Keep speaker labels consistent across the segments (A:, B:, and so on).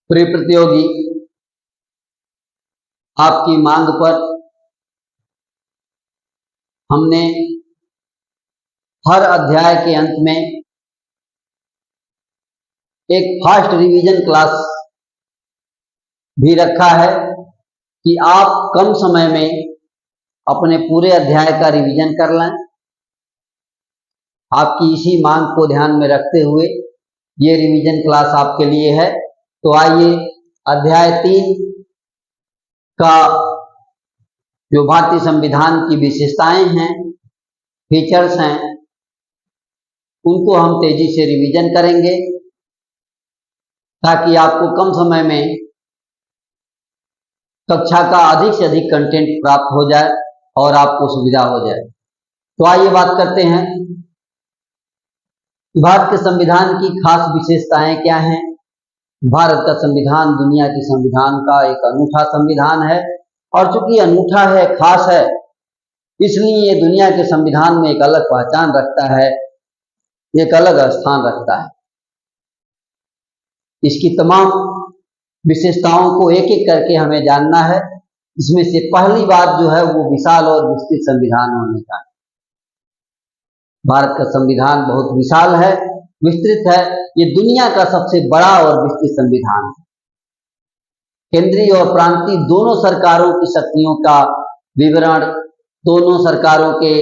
A: प्रिय प्रतियोगी, आपकी मांग पर हमने हर अध्याय के अंत में एक फास्ट रिवीजन क्लास भी रखा है कि आप कम समय में अपने पूरे अध्याय का रिवीजन कर लें। आपकी इसी मांग को ध्यान में रखते हुए ये रिवीजन क्लास आपके लिए है। तो आइए अध्याय 3 का जो भारतीय संविधान की विशेषताएं हैं, फीचर्स हैं, उनको हम तेजी से रिवीजन करेंगे ताकि आपको कम समय में कक्षा का अधिक से अधिक कंटेंट प्राप्त हो जाए और आपको सुविधा हो जाए। तो आइए बात करते हैं भारत के संविधान की खास विशेषताएं क्या हैं। भारत का संविधान दुनिया के संविधान का एक अनूठा संविधान है और चूंकि अनूठा है, खास है, इसलिए ये दुनिया के संविधान में एक अलग पहचान रखता है, एक अलग स्थान रखता है। इसकी तमाम विशेषताओं को एक एक करके हमें जानना है। इसमें से पहली बात जो है वो विशाल और विस्तृत संविधान होने का है। भारत का संविधान बहुत विशाल है, विस्तृत है। ये दुनिया का सबसे बड़ा और विस्तृत संविधान है। केंद्रीय और प्रांतीय दोनों सरकारों की शक्तियों का विवरण, दोनों सरकारों के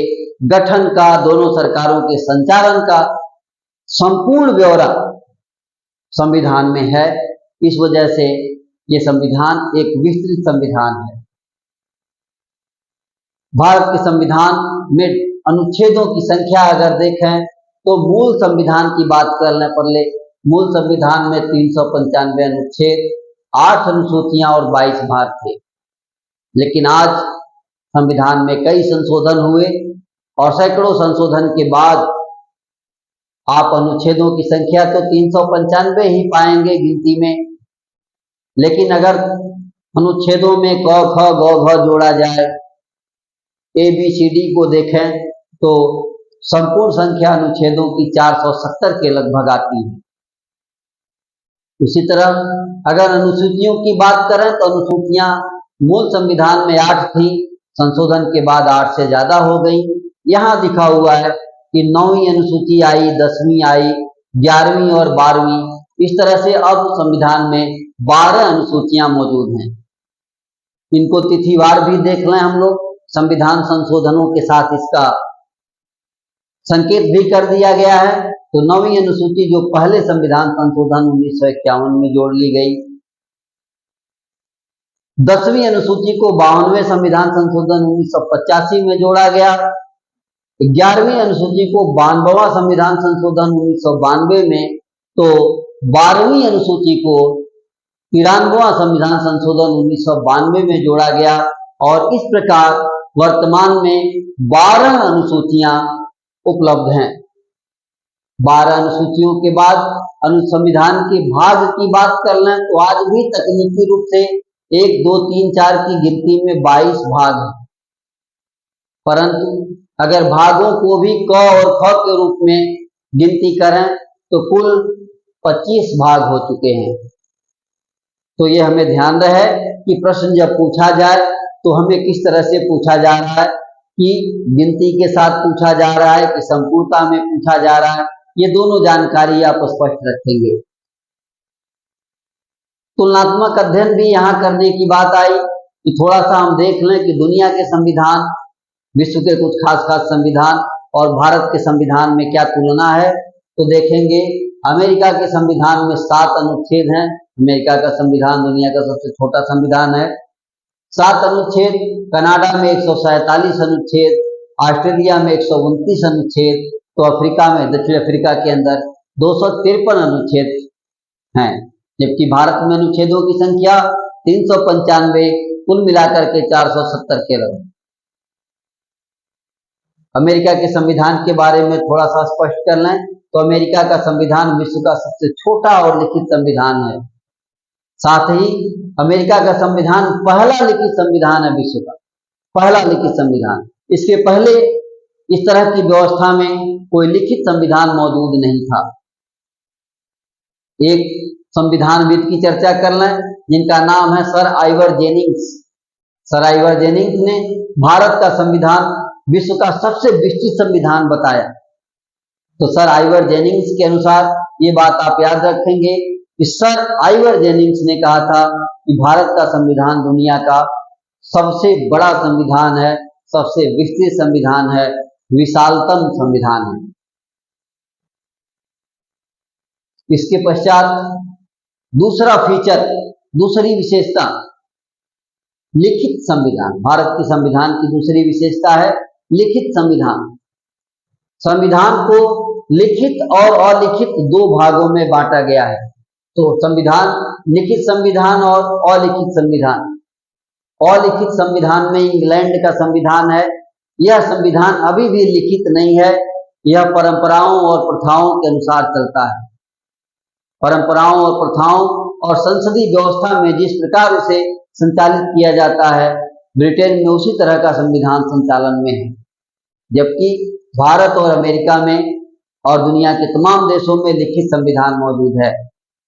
A: गठन का, दोनों सरकारों के संचालन का संपूर्ण ब्यौरा संविधान में है। इस वजह से ये संविधान एक विस्तृत संविधान है। भारत के संविधान में अनुच्छेदों की संख्या अगर देखें तो मूल संविधान की बात करने पर मूल संविधान में 395 अनुच्छेद, 8 अनुसूचियां और 22 भाग थे। लेकिन आज संविधान में कई संशोधन हुए और सैकड़ों संशोधन के बाद आप अनुच्छेदों की संख्या तो 395 ही पाएंगे गिनती में। लेकिन अगर अनुच्छेदों में क ख ग घ जोड़ा जाए, ABCD को देखें तो संपूर्ण संख्या अनुच्छेदों की 470 के लगभग आती है। इसी तरह अगर अनुसूचियों की बात करें तो अनुसूचियां मूल संविधान में 8 थी, संशोधन के बाद 8 से ज्यादा हो गई। यहां लिखा हुआ है कि 9वीं अनुसूची आई, 10वीं आई, 11वीं और 12वीं। इस तरह से अब संविधान में 12 अनुसूचियां मौजूद हैं। इनको तिथिवार भी देख लें हम लोग। संविधान संशोधनों के साथ इसका संकेत भी कर दिया गया है। तो 9वीं अनुसूची जो पहले संविधान संशोधन 1951 में जोड़ ली गई, 10वीं अनुसूची को 52वें संविधान संशोधन 1985 में जोड़ा गया, 11वीं अनुसूची को 92वां संविधान संशोधन 1992 में, तो 12वीं अनुसूची को 93वां संविधान संशोधन 1992 में जोड़ा गया। और इस प्रकार वर्तमान में 12 अनुसूचियां उपलब्ध हैं। 12 अनुसूचियों के बाद संविधान के भाग की बात कर लें तो आज भी तकनीकी रूप से 1, 2, 3, 4 की गिनती में 22 भाग हैं। परंतु अगर भागों को भी क और ख के रूप में गिनती करें तो कुल 25 भाग हो चुके हैं। तो ये हमें ध्यान रहे कि प्रश्न जब पूछा जाए तो हमें किस तरह से पूछा जा रहा है, कि गिनती के साथ पूछा जा रहा है कि संपूर्णता में पूछा जा रहा है। ये दोनों जानकारी आप स्पष्ट रखेंगे। तुलनात्मक अध्ययन भी यहाँ करने की बात आई कि थोड़ा सा हम देख लें कि दुनिया के संविधान, विश्व के कुछ खास संविधान और भारत के संविधान में क्या तुलना है। तो देखेंगे अमेरिका के संविधान में 7 अनुच्छेद हैं। अमेरिका का संविधान दुनिया का सबसे छोटा संविधान है। 7 अनुच्छेद। कनाडा में 147 अनुच्छेद, ऑस्ट्रेलिया में 129 अनुच्छेद, तो अफ्रीका में, दक्षिण अफ्रीका के अंदर 253 अनुच्छेद हैं। जबकि भारत में अनुच्छेदों की संख्या 395, कुल मिलाकर के 470 के लगभग। अमेरिका के संविधान के बारे में थोड़ा सा स्पष्ट कर लें तो अमेरिका का संविधान विश्व का सबसे छोटा और लिखित संविधान है। साथ ही अमेरिका का संविधान पहला लिखित संविधान है, विश्व का पहला लिखित संविधान। इसके पहले इस तरह की व्यवस्था में कोई लिखित संविधान मौजूद नहीं था। एक संविधानविद की चर्चा कर लें, जिनका नाम है sir Ivor Jennings. Sir Ivor Jennings ने भारत का संविधान विश्व का सबसे विस्तृत संविधान बताया। तो सर आइवर जेनिंग्स के अनुसार ये बात आप याद रखेंगे कि सर आइवर जेनिंग्स ने कहा था कि भारत का संविधान दुनिया का सबसे बड़ा संविधान है, सबसे विस्तृत संविधान है, विशालतम संविधान है। इसके पश्चात दूसरा फीचर, दूसरी विशेषता, लिखित संविधान। भारत के संविधान की दूसरी विशेषता है लिखित संविधान। संविधान को लिखित और अलिखित दो भागों में बांटा गया है। तो संविधान, लिखित संविधान और अलिखित संविधान। अलिखित संविधान में इंग्लैंड का संविधान है। यह संविधान अभी भी लिखित नहीं है, यह परंपराओं और प्रथाओं के अनुसार चलता है। परंपराओं और प्रथाओं और संसदीय व्यवस्था में जिस प्रकार इसे संचालित किया जाता है, ब्रिटेन में उसी तरह का संविधान संचालन में है। जबकि भारत और अमेरिका में और दुनिया के तमाम देशों में लिखित संविधान मौजूद है।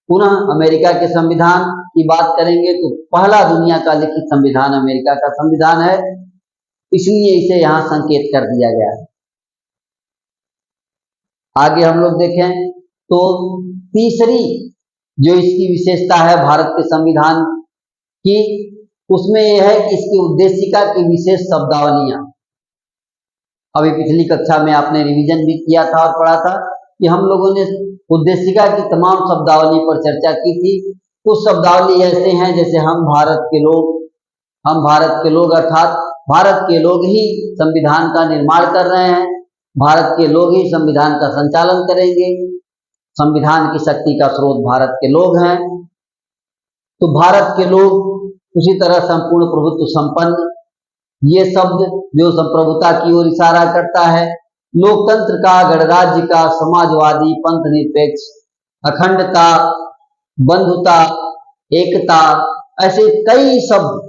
A: पुनः अमेरिका के संविधान की बात करेंगे तो पहला दुनिया का लिखित संविधान अमेरिका का संविधान है, इसलिए इसे यहां संकेत कर दिया गया है। आगे हम लोग देखें तो तीसरी जो इसकी विशेषता है भारत के संविधान की, उसमें यह है कि इसकी उद्देशिका की विशेष शब्दावलियां। अभी पिछली कक्षा में आपने रिवीजन भी किया था और पढ़ा था कि हम लोगों ने उद्देशिका की तमाम शब्दावली पर चर्चा की थी। कुछ शब्दावली ऐसे हैं जैसे हम भारत के लोग अर्थात भारत के लोग ही संविधान का निर्माण कर रहे हैं, भारत के लोग ही संविधान का संचालन करेंगे, संविधान की शक्ति का स्रोत भारत के लोग हैं। तो भारत के लोग, उसी तरह संपूर्ण प्रभुत्व संपन्न, ये शब्द जो संप्रभुता की ओर इशारा करता है। लोकतंत्र का, गणराज्य का, समाजवादी, पंथ निरपेक्ष, अखंडता, बंधुता, एकता, ऐसे कई शब्द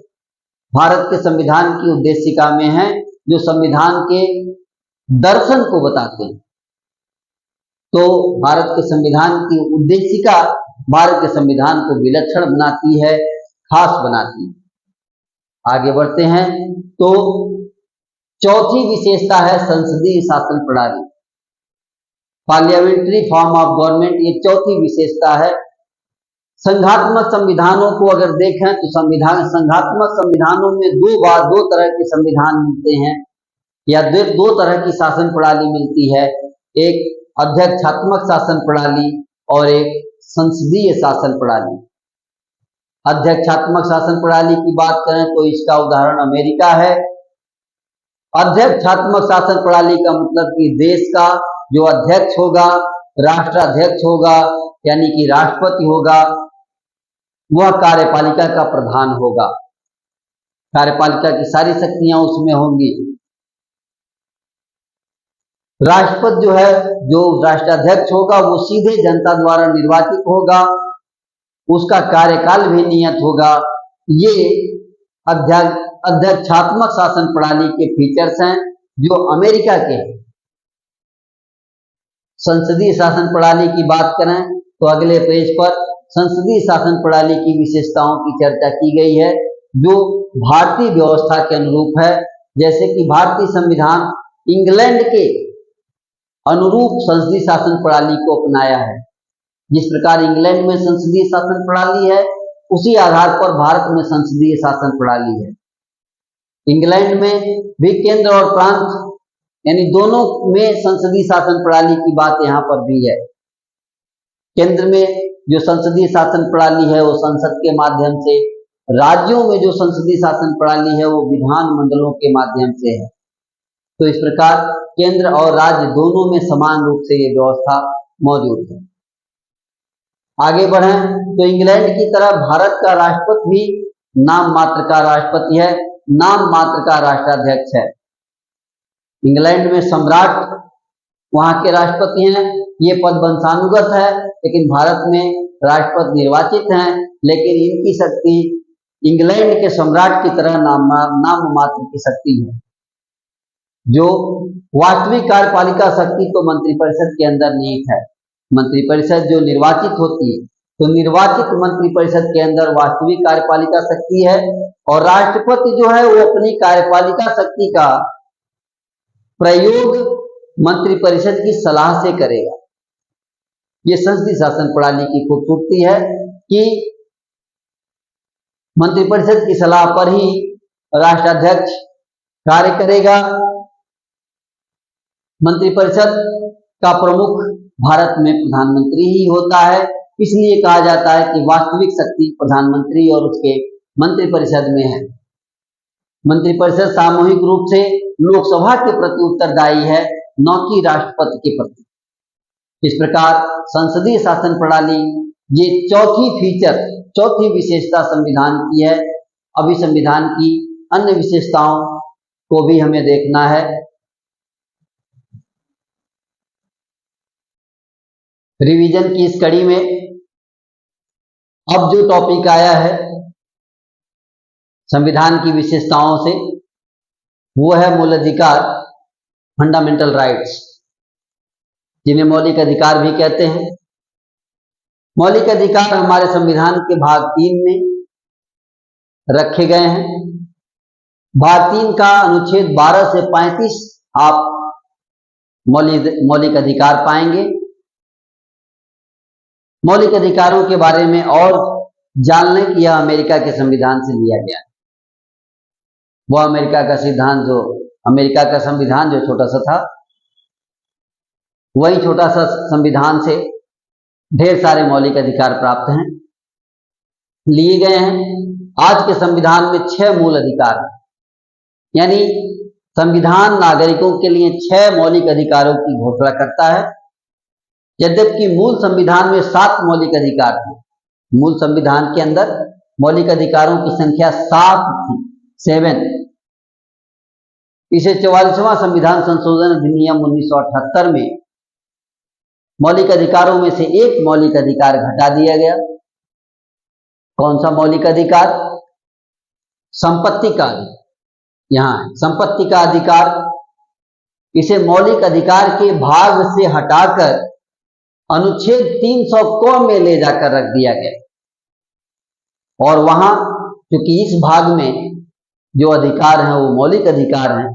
A: भारत के संविधान की उद्देशिका में हैं जो संविधान के दर्शन को बताते हैं। तो भारत के संविधान की उद्देशिका भारत के संविधान को विलक्षण बनाती है, खास बनाती है। आगे बढ़ते हैं तो चौथी विशेषता है संसदीय शासन प्रणाली, पार्लियामेंट्री फॉर्म ऑफ गवर्नमेंट। ये चौथी विशेषता है। संघात्मक संविधानों को अगर देखें तो संघात्मक संविधानों में दो तरह के संविधान मिलते हैं या दो तरह की शासन प्रणाली मिलती है, एक अध्यक्षात्मक शासन प्रणाली और एक संसदीय शासन प्रणाली। अध्यक्षात्मक शासन प्रणाली की बात करें तो इसका उदाहरण अमेरिका है। अध्यक्षात्मक शासन प्रणाली का मतलब कि देश का जो अध्यक्ष होगा, राष्ट्राध्यक्ष होगा, यानी कि राष्ट्रपति होगा, वह कार्यपालिका का प्रधान होगा। कार्यपालिका की सारी शक्तियां उसमें होंगी। राष्ट्रपति जो है, जो राष्ट्राध्यक्ष होगा, वो सीधे जनता द्वारा निर्वाचित होगा, उसका कार्यकाल भी नियत होगा। ये अध्यक्षात्मक शासन प्रणाली के फीचर्स हैं जो अमेरिका के। संसदीय शासन प्रणाली की बात करें तो अगले पेज पर संसदीय शासन प्रणाली की विशेषताओं की चर्चा की गई है जो भारतीय व्यवस्था के अनुरूप है। जैसे कि भारतीय संविधान इंग्लैंड के अनुरूप संसदीय शासन प्रणाली को अपनाया है। जिस प्रकार इंग्लैंड में संसदीय शासन प्रणाली है, उसी आधार पर भारत में संसदीय शासन प्रणाली है। इंग्लैंड में भी केंद्र और प्रांत यानी दोनों में संसदीय शासन प्रणाली की बात यहाँ पर भी है। केंद्र में जो संसदीय शासन प्रणाली है वो संसद के माध्यम से, राज्यों में जो संसदीय शासन प्रणाली है वो विधान मंडलों के माध्यम से है। तो इस प्रकार केंद्र और राज्य दोनों में समान रूप से ये व्यवस्था मौजूद है। आगे बढ़ें तो इंग्लैंड की तरह भारत का राष्ट्रपति भी नाम मात्र का राष्ट्रपति है, नाम मात्र का राष्ट्राध्यक्ष है। इंग्लैंड में सम्राट वहां के राष्ट्रपति हैं, ये पद वंशानुगत है, लेकिन भारत में राष्ट्रपति निर्वाचित हैं, लेकिन इनकी शक्ति इंग्लैंड के सम्राट की तरह नाम मात्र की शक्ति है। जो वास्तविक कार्यपालिका शक्ति तो मंत्रिपरिषद के अंदर निहित है। मंत्रिपरिषद जो निर्वाचित होती है तो निर्वाचित मंत्रिपरिषद के अंदर वास्तविक कार्यपालिका शक्ति है और राष्ट्रपति जो है वो अपनी कार्यपालिका शक्ति का प्रयोग मंत्रिपरिषद की सलाह से करेगा। ये संसदीय शासन प्रणाली की खूबसूरती है कि मंत्रिपरिषद की सलाह पर ही राष्ट्राध्यक्ष कार्य करेगा। मंत्रिपरिषद का प्रमुख भारत में प्रधानमंत्री ही होता है, इसलिए कहा जाता है कि वास्तविक शक्ति प्रधानमंत्री और उसके मंत्रिपरिषद में है। मंत्रिपरिषद सामूहिक रूप से लोकसभा के प्रति उत्तरदायी है, न कि राष्ट्रपति के प्रति। इस प्रकार संसदीय शासन प्रणाली ये चौथी विशेषता संविधान की है। अभी संविधान की अन्य विशेषताओं को भी हमें देखना है। रिवीजन की इस कड़ी में अब जो टॉपिक आया है संविधान की विशेषताओं से, वो है मूल अधिकार, फंडामेंटल राइट्स, जिन्हें मौलिक अधिकार भी कहते हैं। मौलिक अधिकार हमारे संविधान के भाग 3 में रखे गए हैं। भाग 3 का अनुच्छेद 12 से 35 आप मौलिक अधिकार पाएंगे। मौलिक अधिकारों के बारे में और जानने की यह अमेरिका के संविधान से लिया गया है। वह अमेरिका का संविधान जो छोटा सा था, वही छोटा सा संविधान से ढेर सारे मौलिक अधिकार प्राप्त हैं, लिए गए हैं। आज के संविधान में 6 मूल अधिकार हैं, यानी संविधान नागरिकों के लिए 6 मौलिक अधिकारों की घोषणा करता है। यद्यपि मूल संविधान में 7 मौलिक अधिकार थे। मूल संविधान के अंदर मौलिक अधिकारों की संख्या 7 थी, 7। इसे 44वां संविधान संशोधन अधिनियम 1978 में मौलिक अधिकारों में से एक मौलिक अधिकार घटा दिया गया। कौन सा मौलिक अधिकार? संपत्ति का अधिकार। यहां है संपत्ति का अधिकार। इसे मौलिक अधिकार के भाग से हटाकर अनुच्छेद 300 क में ले जाकर रख दिया गया और वहां क्योंकि इस भाग में जो अधिकार हैं वो मौलिक अधिकार हैं,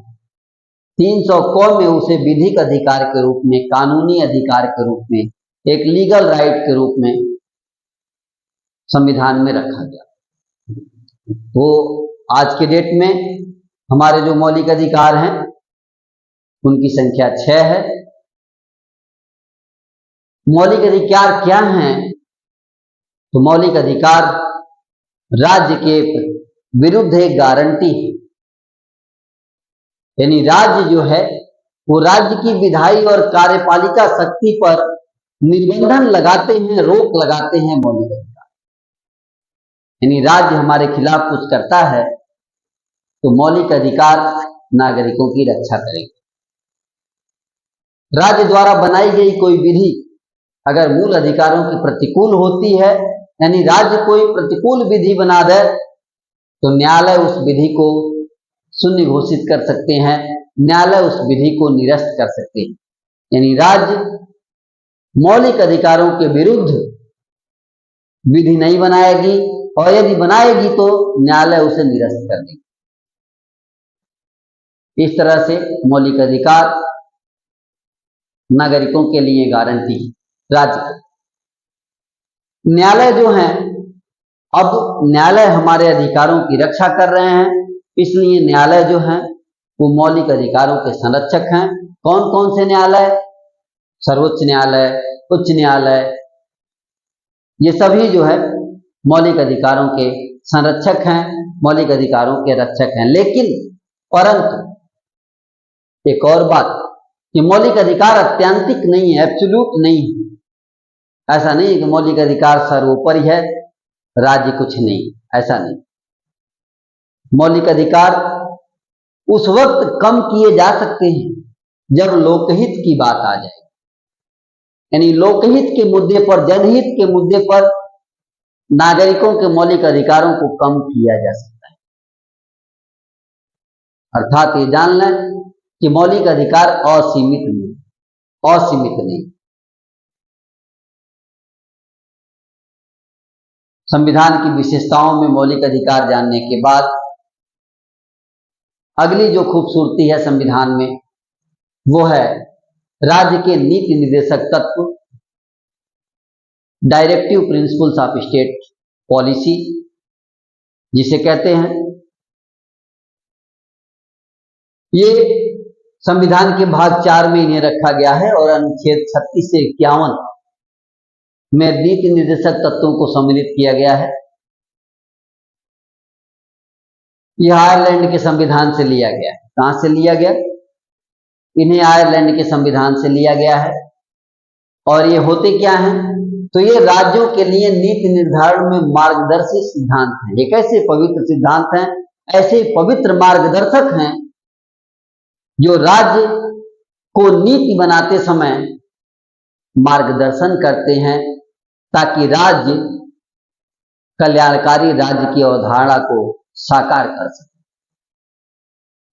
A: 300 क में उसे विधिक अधिकार के रूप में, कानूनी अधिकार के रूप में, एक लीगल राइट के रूप में संविधान में रखा गया। तो आज के डेट में हमारे जो मौलिक अधिकार हैं उनकी संख्या 6 है। मौलिक अधिकार क्या हैं? तो मौलिक अधिकार राज्य के विरुद्ध एक गारंटी है, यानी राज्य जो है वो राज्य की विधायी और कार्यपालिका शक्ति पर निर्बंधन लगाते हैं, रोक लगाते हैं मौलिक अधिकार। यानी राज्य हमारे खिलाफ कुछ करता है तो मौलिक अधिकार नागरिकों की रक्षा करेंगे। राज्य द्वारा बनाई गई कोई विधि अगर मूल अधिकारों की प्रतिकूल होती है, यानी राज्य कोई प्रतिकूल विधि बना दे, तो न्यायालय उस विधि को शून्य घोषित कर सकते हैं, न्यायालय उस विधि को निरस्त कर सकते हैं। यानी राज्य मौलिक अधिकारों के विरुद्ध विधि नहीं बनाएगी और यदि बनाएगी तो न्यायालय उसे निरस्त कर देगी। इस तरह से मौलिक अधिकार नागरिकों के लिए गारंटी है राज्य का। न्यायालय जो है, अब न्यायालय हमारे अधिकारों की रक्षा कर रहे हैं, इसलिए न्यायालय जो है वो मौलिक अधिकारों के संरक्षक हैं। कौन कौन से न्यायालय? सर्वोच्च न्यायालय, उच्च न्यायालय, ये सभी जो है मौलिक अधिकारों के संरक्षक हैं, मौलिक अधिकारों के रक्षक हैं। लेकिन परंतु एक और बात कि मौलिक अधिकार अत्यंतिक नहीं है, एब्सोल्यूट नहीं है। ऐसा नहीं है कि मौलिक अधिकार सर्वोपरि है, राज्य कुछ नहीं, ऐसा नहीं। मौलिक अधिकार उस वक्त कम किए जा सकते हैं जब लोकहित की बात आ जाए, यानी लोकहित के मुद्दे पर, जनहित के मुद्दे पर नागरिकों के मौलिक अधिकारों को कम किया जा सकता है। अर्थात ये जान लें कि मौलिक अधिकार असीमित नहीं। संविधान की विशेषताओं में मौलिक अधिकार जानने के बाद अगली जो खूबसूरती है संविधान में वो है राज्य के नीति निर्देशक तत्व, directive principles of state policy जिसे कहते हैं। ये संविधान के भाग 4 में इन्हें रखा गया है और अनुच्छेद 36 से 51 में नीति निर्देशक तत्वों को सम्मिलित किया गया है। यह आयरलैंड के संविधान से लिया गया है। कहां से लिया गया? इन्हें आयरलैंड के संविधान से लिया गया है। और ये होते क्या हैं? तो ये राज्यों के लिए नीति निर्धारण में मार्गदर्शी सिद्धांत हैं। ये कैसे पवित्र सिद्धांत हैं? ऐसे पवित्र मार्गदर्शक हैं जो राज्य को नीति बनाते समय मार्गदर्शन करते हैं ताकि राज्य कल्याणकारी राज्य की अवधारणा को साकार कर सके।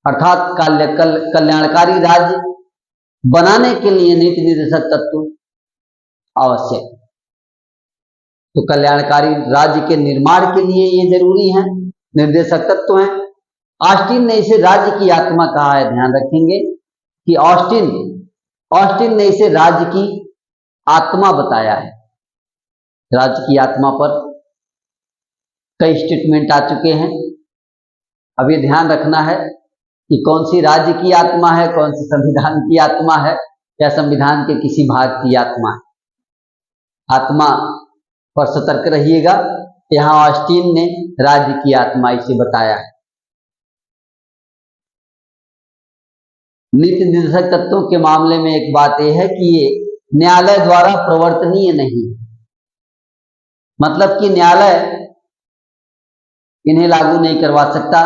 A: अर्थात कल्याणकारी राज्य बनाने के लिए नीति निर्देशक तत्व आवश्यक है। तो कल्याणकारी राज्य के निर्माण के लिए ये जरूरी है, निर्देशक तत्व हैं। ऑस्टिन ने इसे राज्य की आत्मा कहा है। ध्यान रखेंगे कि ऑस्टिन ने इसे राज्य की आत्मा बताया है। राज्य की आत्मा पर कई स्टेटमेंट आ चुके हैं। अब ये ध्यान रखना है कि कौन सी राज्य की आत्मा है, कौन सी संविधान की आत्मा है, या संविधान के किसी भाग की आत्मा है। आत्मा पर सतर्क रहिएगा। यहां ऑस्टिन ने राज्य की आत्मा इसे बताया है। नीति निर्देशक तत्वों के मामले में एक बात यह है कि ये न्यायालय द्वारा प्रवर्तनीय नहीं, मतलब कि न्यायालय इन्हें लागू नहीं करवा सकता।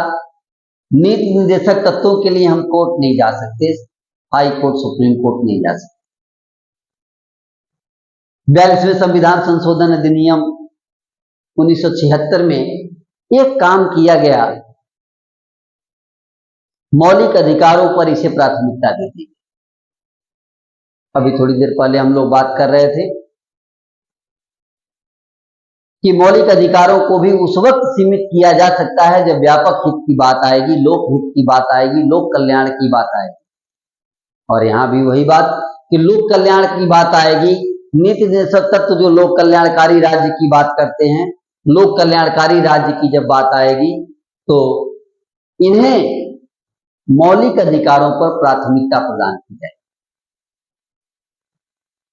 A: नीति निर्देशक तत्वों के लिए हम कोर्ट नहीं जा सकते, हाई कोर्ट, सुप्रीम कोर्ट नहीं जा सकते। 42वें संविधान संशोधन अधिनियम 1976 में एक काम किया गया, मौलिक अधिकारों पर इसे प्राथमिकता दी थी। अभी थोड़ी देर पहले हम लोग बात कर रहे थे कि मौलिक अधिकारों को भी उस वक्त सीमित किया जा सकता है जब व्यापक हित की बात आएगी, लोक हित की बात आएगी, लोक कल्याण की बात आएगी। और यहां भी वही बात कि लोक कल्याण की बात आएगी। नीति निर्देशक तत्व जो लोक कल्याणकारी राज्य की बात करते हैं, लोक कल्याणकारी राज्य की जब बात आएगी तो इन्हें मौलिक अधिकारों पर प्राथमिकता प्रदान की जाए।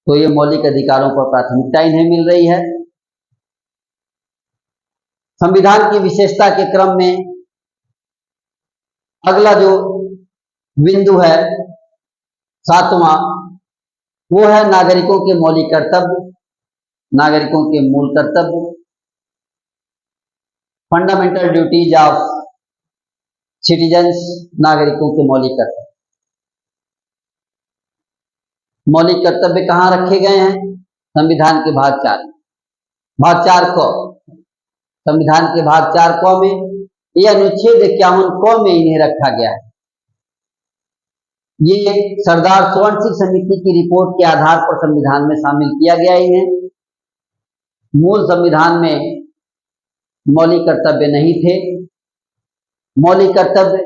A: तो ये मौलिक अधिकारों पर प्राथमिकता इन्हें मिल रही है। संविधान की विशेषता के क्रम में अगला जो बिंदु है 7वां, वो है नागरिकों के मौलिक कर्तव्य, नागरिकों के मूल कर्तव्य, फंडामेंटल ड्यूटीज ऑफ सिटीजन्स, नागरिकों के मौलिक कर्तव्य। मौलिक कर्तव्य कहां रखे गए हैं? संविधान के भाग 4 भाग 4 को, संविधान के भाग 4 क में, यह अनुच्छेद 51 क में इन्हें रखा गया है। ये सरदार स्वर्ण सिंह समिति की रिपोर्ट के आधार पर संविधान में शामिल किया गया। इन्हें मूल संविधान में मौलिक कर्तव्य नहीं थे। मौलिक कर्तव्य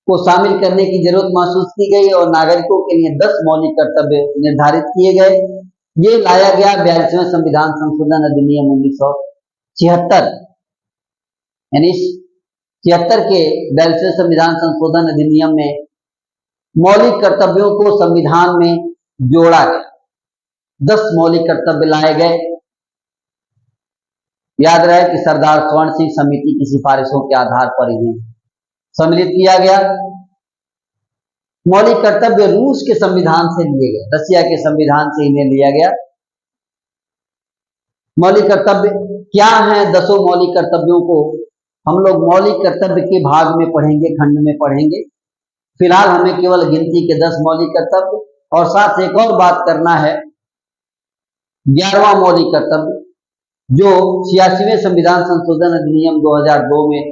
A: को शामिल करने की जरूरत महसूस की गई और नागरिकों के लिए 10 मौलिक कर्तव्य निर्धारित किए गए। ये लाया गया 42वें संविधान संशोधन अधिनियम 1976, यानी 76 के 42वें संविधान संशोधन अधिनियम में मौलिक कर्तव्यों को संविधान में जोड़ा गया। 10 मौलिक कर्तव्य लाए गए। याद रहे कि सरदार स्वर्ण सिंह समिति की सिफारिशों के आधार पर इन्हें सम्मिलित किया गया। मौलिक कर्तव्य रूस के संविधान से लिए गए, रशिया के संविधान से इन्हें लिया गया। मौलिक कर्तव्य क्या हैं? 10 मौलिक कर्तव्यों को हम लोग मौलिक कर्तव्य के भाग में पढ़ेंगे, खंड में पढ़ेंगे। फिलहाल हमें केवल गिनती के 10 मौलिक कर्तव्य और साथ एक और बात करना है, 11वां मौलिक कर्तव्य जो 86वें संविधान संशोधन अधिनियम 2002 में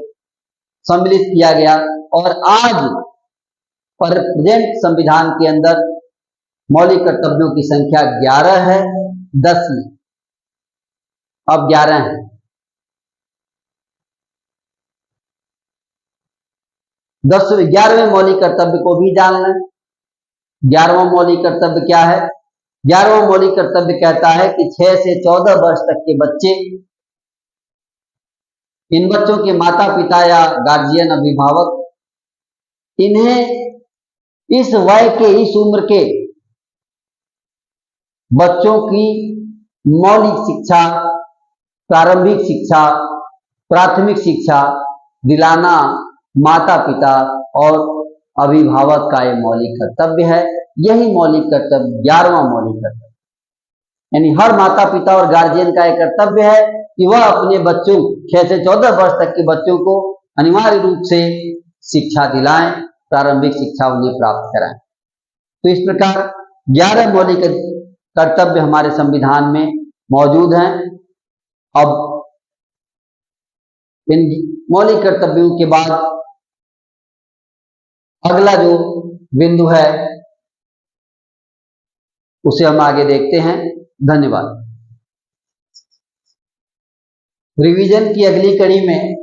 A: सम्मिलित किया गया और आज पर प्रेजेंट संविधान के अंदर मौलिक कर्तव्यों की संख्या 11 है, 10 में। अब 11 है। 11वें मौलिक कर्तव्य को भी जान लें। 11वां मौलिक कर्तव्य क्या है? 11वां मौलिक कर्तव्य कहता है कि 6 से 14 वर्ष तक के बच्चे, इन बच्चों के माता पिता या गार्जियन अभिभावक इन्हें इस वय के, इस उम्र के बच्चों की मौलिक शिक्षा, प्रारंभिक शिक्षा, प्राथमिक शिक्षा दिलाना माता पिता और अभिभावक का यह मौलिक कर्तव्य है। यही मौलिक कर्तव्य 11वां मौलिक कर्तव्य, यानी हर माता पिता और गार्जियन का यह कर्तव्य है कि वह अपने बच्चों 6 से 14 वर्ष तक के बच्चों को अनिवार्य रूप से शिक्षा दिलाएं, प्रारंभिक शिक्षा उन्हें प्राप्त कराएं। तो इस प्रकार 11 मौलिक कर्तव्य हमारे संविधान में मौजूद हैं। अब इन मौलिक कर्तव्यों के बाद अगला जो बिंदु है उसे हम आगे देखते हैं। धन्यवाद। रिवीजन की अगली कड़ी में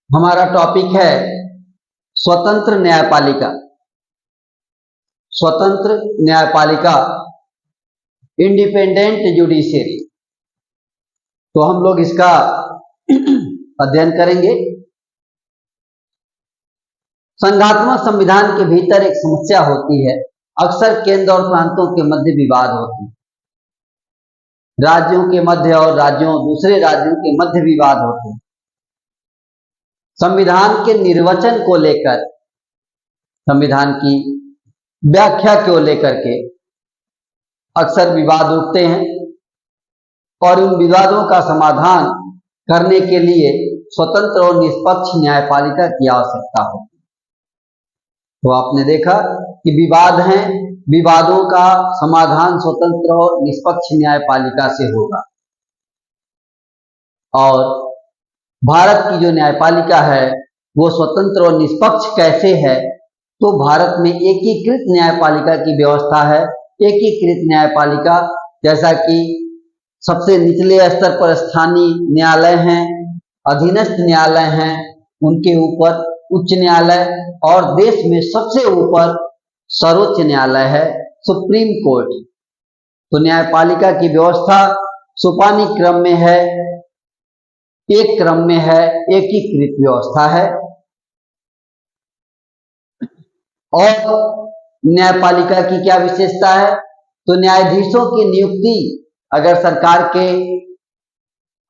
A: हमारा टॉपिक है स्वतंत्र न्यायपालिका। स्वतंत्र न्यायपालिका, इंडिपेंडेंट जुडिशियरी। तो हम लोग इसका अध्ययन करेंगे। संघात्मक संविधान के भीतर एक समस्या होती है, अक्सर केंद्र और प्रांतों के मध्य विवाद होते हैं। राज्यों के मध्य और दूसरे राज्यों के मध्य विवाद होते हैं। संविधान के निर्वचन को लेकर, संविधान की व्याख्या को लेकर के अक्सर विवाद उठते हैं और उन विवादों का समाधान करने के लिए स्वतंत्र और निष्पक्ष न्यायपालिका की आवश्यकता होती है। तो आपने देखा कि विवाद हैं, विवादों का समाधान स्वतंत्र और निष्पक्ष न्यायपालिका से होगा। और भारत की जो न्यायपालिका है वो स्वतंत्र और निष्पक्ष कैसे है? तो भारत में एकीकृत न्यायपालिका की व्यवस्था है। एकीकृत न्यायपालिका, जैसा कि सबसे निचले स्तर पर स्थानीय न्यायालय हैं, अधीनस्थ न्यायालय हैं, उनके ऊपर उच्च न्यायालय, और देश में सबसे ऊपर सर्वोच्च न्यायालय है, सुप्रीम कोर्ट। तो न्यायपालिका की व्यवस्था सोपानी क्रम में है, एक क्रम में है, एकीकृत व्यवस्था है। और न्यायपालिका की क्या विशेषता है? तो न्यायाधीशों की नियुक्ति अगर सरकार के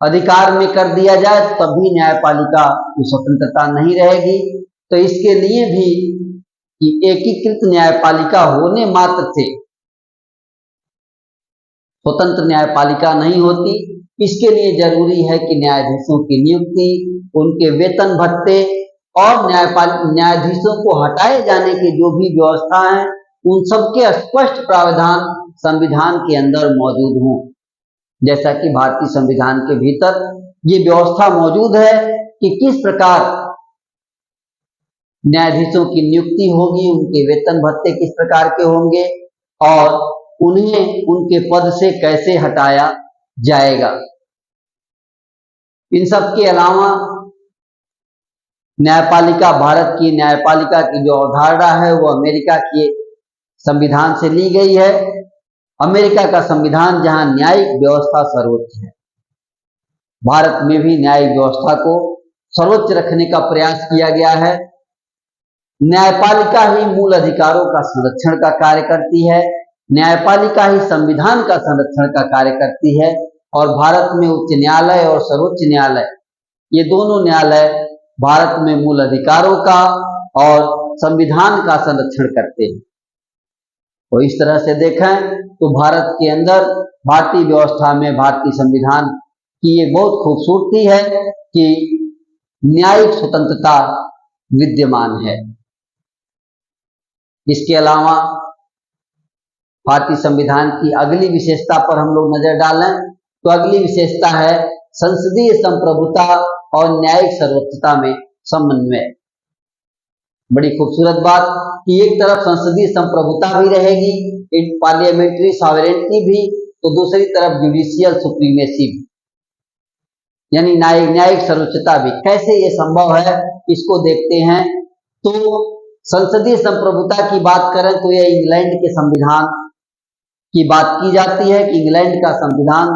A: अधिकार में कर दिया जाए तब भी न्यायपालिका की स्वतंत्रता नहीं रहेगी। तो इसके लिए भी कि एकीकृत न्यायपालिका होने मात्र से स्वतंत्र न्यायपालिका नहीं होती। इसके लिए जरूरी है कि न्यायाधीशों की नियुक्ति, उनके वेतन भत्ते और न्यायाधीशों को हटाए जाने की जो भी व्यवस्था है उन सबके स्पष्ट प्रावधान संविधान के अंदर मौजूद हों। जैसा कि भारतीय संविधान के भीतर ये व्यवस्था मौजूद है कि किस प्रकार न्यायाधीशों की नियुक्ति होगी, उनके वेतन भत्ते किस प्रकार के होंगे और उन्हें उनके पद से कैसे हटाया जाएगा। इन सब के अलावा न्यायपालिका, भारत की न्यायपालिका की जो अवधारणा है वो अमेरिका के संविधान से ली गई है। अमेरिका का संविधान जहां न्यायिक व्यवस्था सर्वोच्च है, भारत में भी न्यायिक व्यवस्था को सर्वोच्च रखने का प्रयास किया गया है। न्यायपालिका ही मूल अधिकारों का संरक्षण का कार्य करती है, न्यायपालिका ही संविधान का संरक्षण का कार्य करती है। और भारत में उच्च न्यायालय और सर्वोच्च न्यायालय, ये दोनों न्यायालय भारत में मूल अधिकारों का और संविधान का संरक्षण करते हैं। तो इस तरह से देखें तो भारत के अंदर भारतीय व्यवस्था में भारतीय संविधान की ये बहुत खूबसूरती है कि न्यायिक स्वतंत्रता विद्यमान है। इसके अलावा भारतीय संविधान की अगली विशेषता पर हम लोग नजर डालें तो अगली विशेषता है संसदीय संप्रभुता और न्यायिक सर्वोच्चता में समन्वय। बड़ी खूबसूरत बात कि एक तरफ संसदीय संप्रभुता भी रहेगी, पार्लियामेंट्री सॉवरेनिटी भी, तो दूसरी तरफ जुडिशियल सुप्रीमेसी भी। यानी न्यायिक सर्वोच्चता भी। कैसे ये संभव है, इसको देखते हैं। तो संसदीय संप्रभुता की बात करें तो यह इंग्लैंड के संविधान की बात की जाती है कि इंग्लैंड का संविधान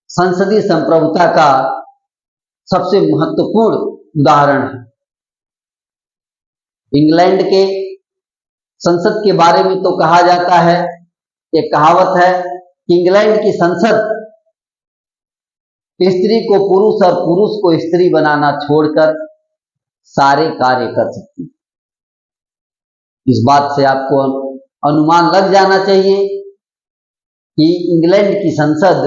A: संसदीय संप्रभुता का सबसे महत्वपूर्ण उदाहरण है। इंग्लैंड के संसद के बारे में तो कहा जाता है, एक कहावत है कि इंग्लैंड की संसद स्त्री को पुरुष और पुरुष को स्त्री बनाना छोड़कर सारे कार्य कर सकती है। इस बात से आपको अनुमान लग जाना चाहिए कि इंग्लैंड की संसद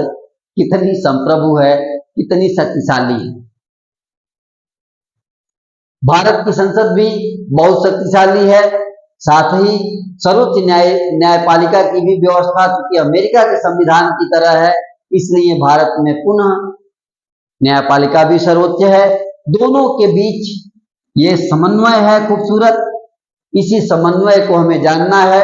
A: कितनी संप्रभु है, कितनी शक्तिशाली है। भारत की संसद भी बहुत शक्तिशाली है। साथ ही सर्वोच्च न्यायपालिका की भी व्यवस्था, क्योंकि अमेरिका के संविधान की तरह है, इसलिए भारत में पुनः न्यायपालिका भी सर्वोच्च है। दोनों के बीच ये समन्वय है खूबसूरत। इसी समन्वय को हमें जानना है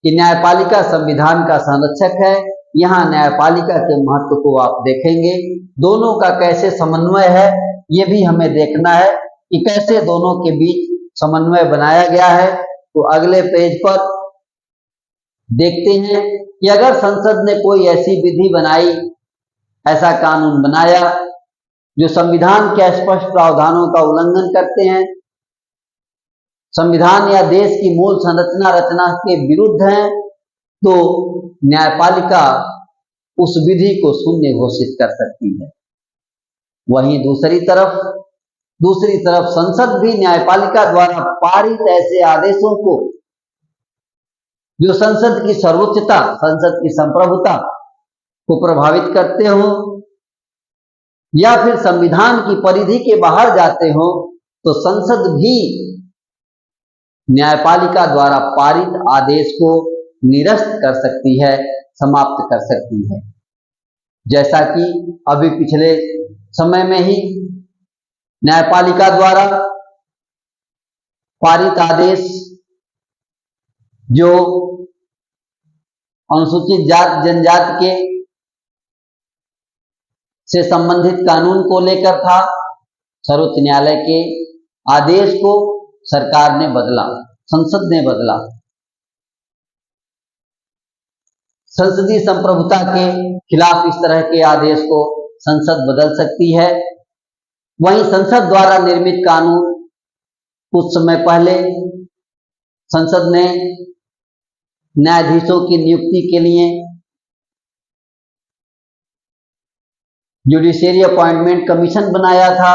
A: कि न्यायपालिका संविधान का संरक्षक है। यहाँ न्यायपालिका के महत्व को आप देखेंगे, दोनों का कैसे समन्वय है ये भी हमें देखना है कि कैसे दोनों के बीच समन्वय बनाया गया है। तो अगले पेज पर देखते हैं कि अगर संसद ने कोई ऐसी विधि बनाई, ऐसा कानून बनाया जो संविधान के स्पष्ट प्रावधानों का उल्लंघन करते हैं, संविधान या देश की मूल रचना के विरुद्ध हैं, तो न्यायपालिका उस विधि को शून्य घोषित कर सकती है। वहीं दूसरी तरफ संसद भी न्यायपालिका द्वारा पारित ऐसे आदेशों को जो संसद की सर्वोच्चता, संसद की संप्रभुता को प्रभावित करते हो या फिर संविधान की परिधि के बाहर जाते हो, तो संसद भी न्यायपालिका द्वारा पारित आदेश को निरस्त कर सकती है, समाप्त कर सकती है। जैसा कि अभी पिछले समय में ही न्यायपालिका द्वारा पारित आदेश जो अनुसूचित जात जनजाति के से संबंधित कानून को लेकर था, सर्वोच्च न्यायालय के आदेश को सरकार ने बदला, संसद ने बदला। संसदीय संप्रभुता के खिलाफ इस तरह के आदेश को संसद बदल सकती है। वहीं संसद द्वारा निर्मित कानून, कुछ समय पहले संसद ने न्यायाधीशों की नियुक्ति के लिए जुडिशियरी अपॉइंटमेंट कमीशन बनाया था।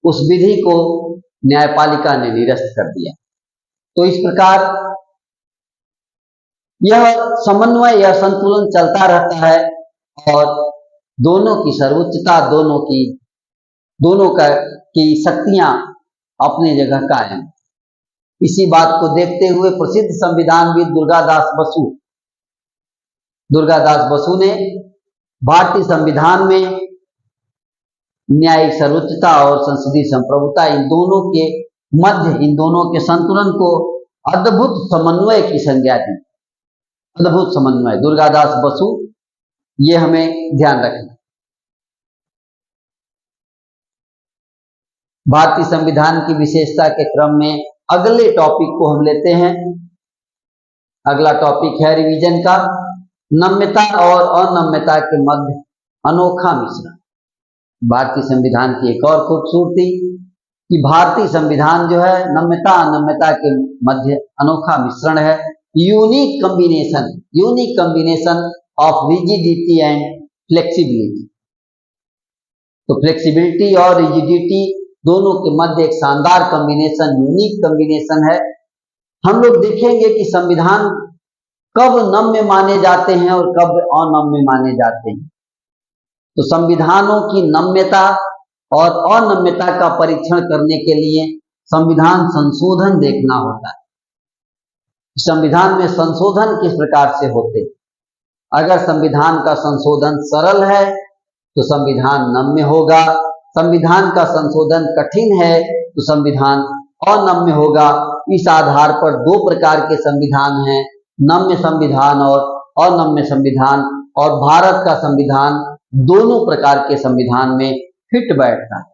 A: उस विधि को न्यायपालिका ने निरस्त कर दिया। तो इस प्रकार यह समन्वय या संतुलन चलता रहता है और दोनों की सर्वोच्चता, दोनों की शक्तियां अपनी जगह कायम। इसी बात को देखते हुए प्रसिद्ध संविधानविद दुर्गादास बसु ने भारतीय संविधान में न्यायिक सर्वोच्चता और संसदीय संप्रभुता, इन दोनों के संतुलन को अद्भुत समन्वय की संज्ञा दी। अद्भुत समन्वय, दुर्गादास बसु, ये हमें ध्यान रखना। भारतीय संविधान की विशेषता के क्रम में अगले टॉपिक को हम लेते हैं। अगला टॉपिक है रिवीजन का, नम्यता और अनम्यता के मध्य अनोखा मिश्रण। भारतीय संविधान की एक और खूबसूरती कि भारतीय संविधान जो है नम्यता अनम्यता के मध्य अनोखा मिश्रण है। Unique combination of rigidity and flexibility. तो फ्लेक्सिबिलिटी और रिजिडिटी दोनों के मध्य एक शानदार कॉम्बिनेशन, यूनिक कॉम्बिनेशन है। हम लोग देखेंगे कि संविधान कब नम्य माने जाते हैं और कब अनम्य माने जाते हैं। तो संविधानों की नम्यता और अनम्यता का परीक्षण करने के लिए संविधान संशोधन देखना होता है। संविधान में संशोधन किस प्रकार से होते। अगर संविधान का संशोधन सरल है तो संविधान नम्य होगा, संविधान का संशोधन कठिन है तो संविधान अनम्य होगा। इस आधार पर दो प्रकार के संविधान हैं, नम्य संविधान और अनम्य संविधान। और भारत का संविधान दोनों प्रकार के संविधान में फिट बैठता है।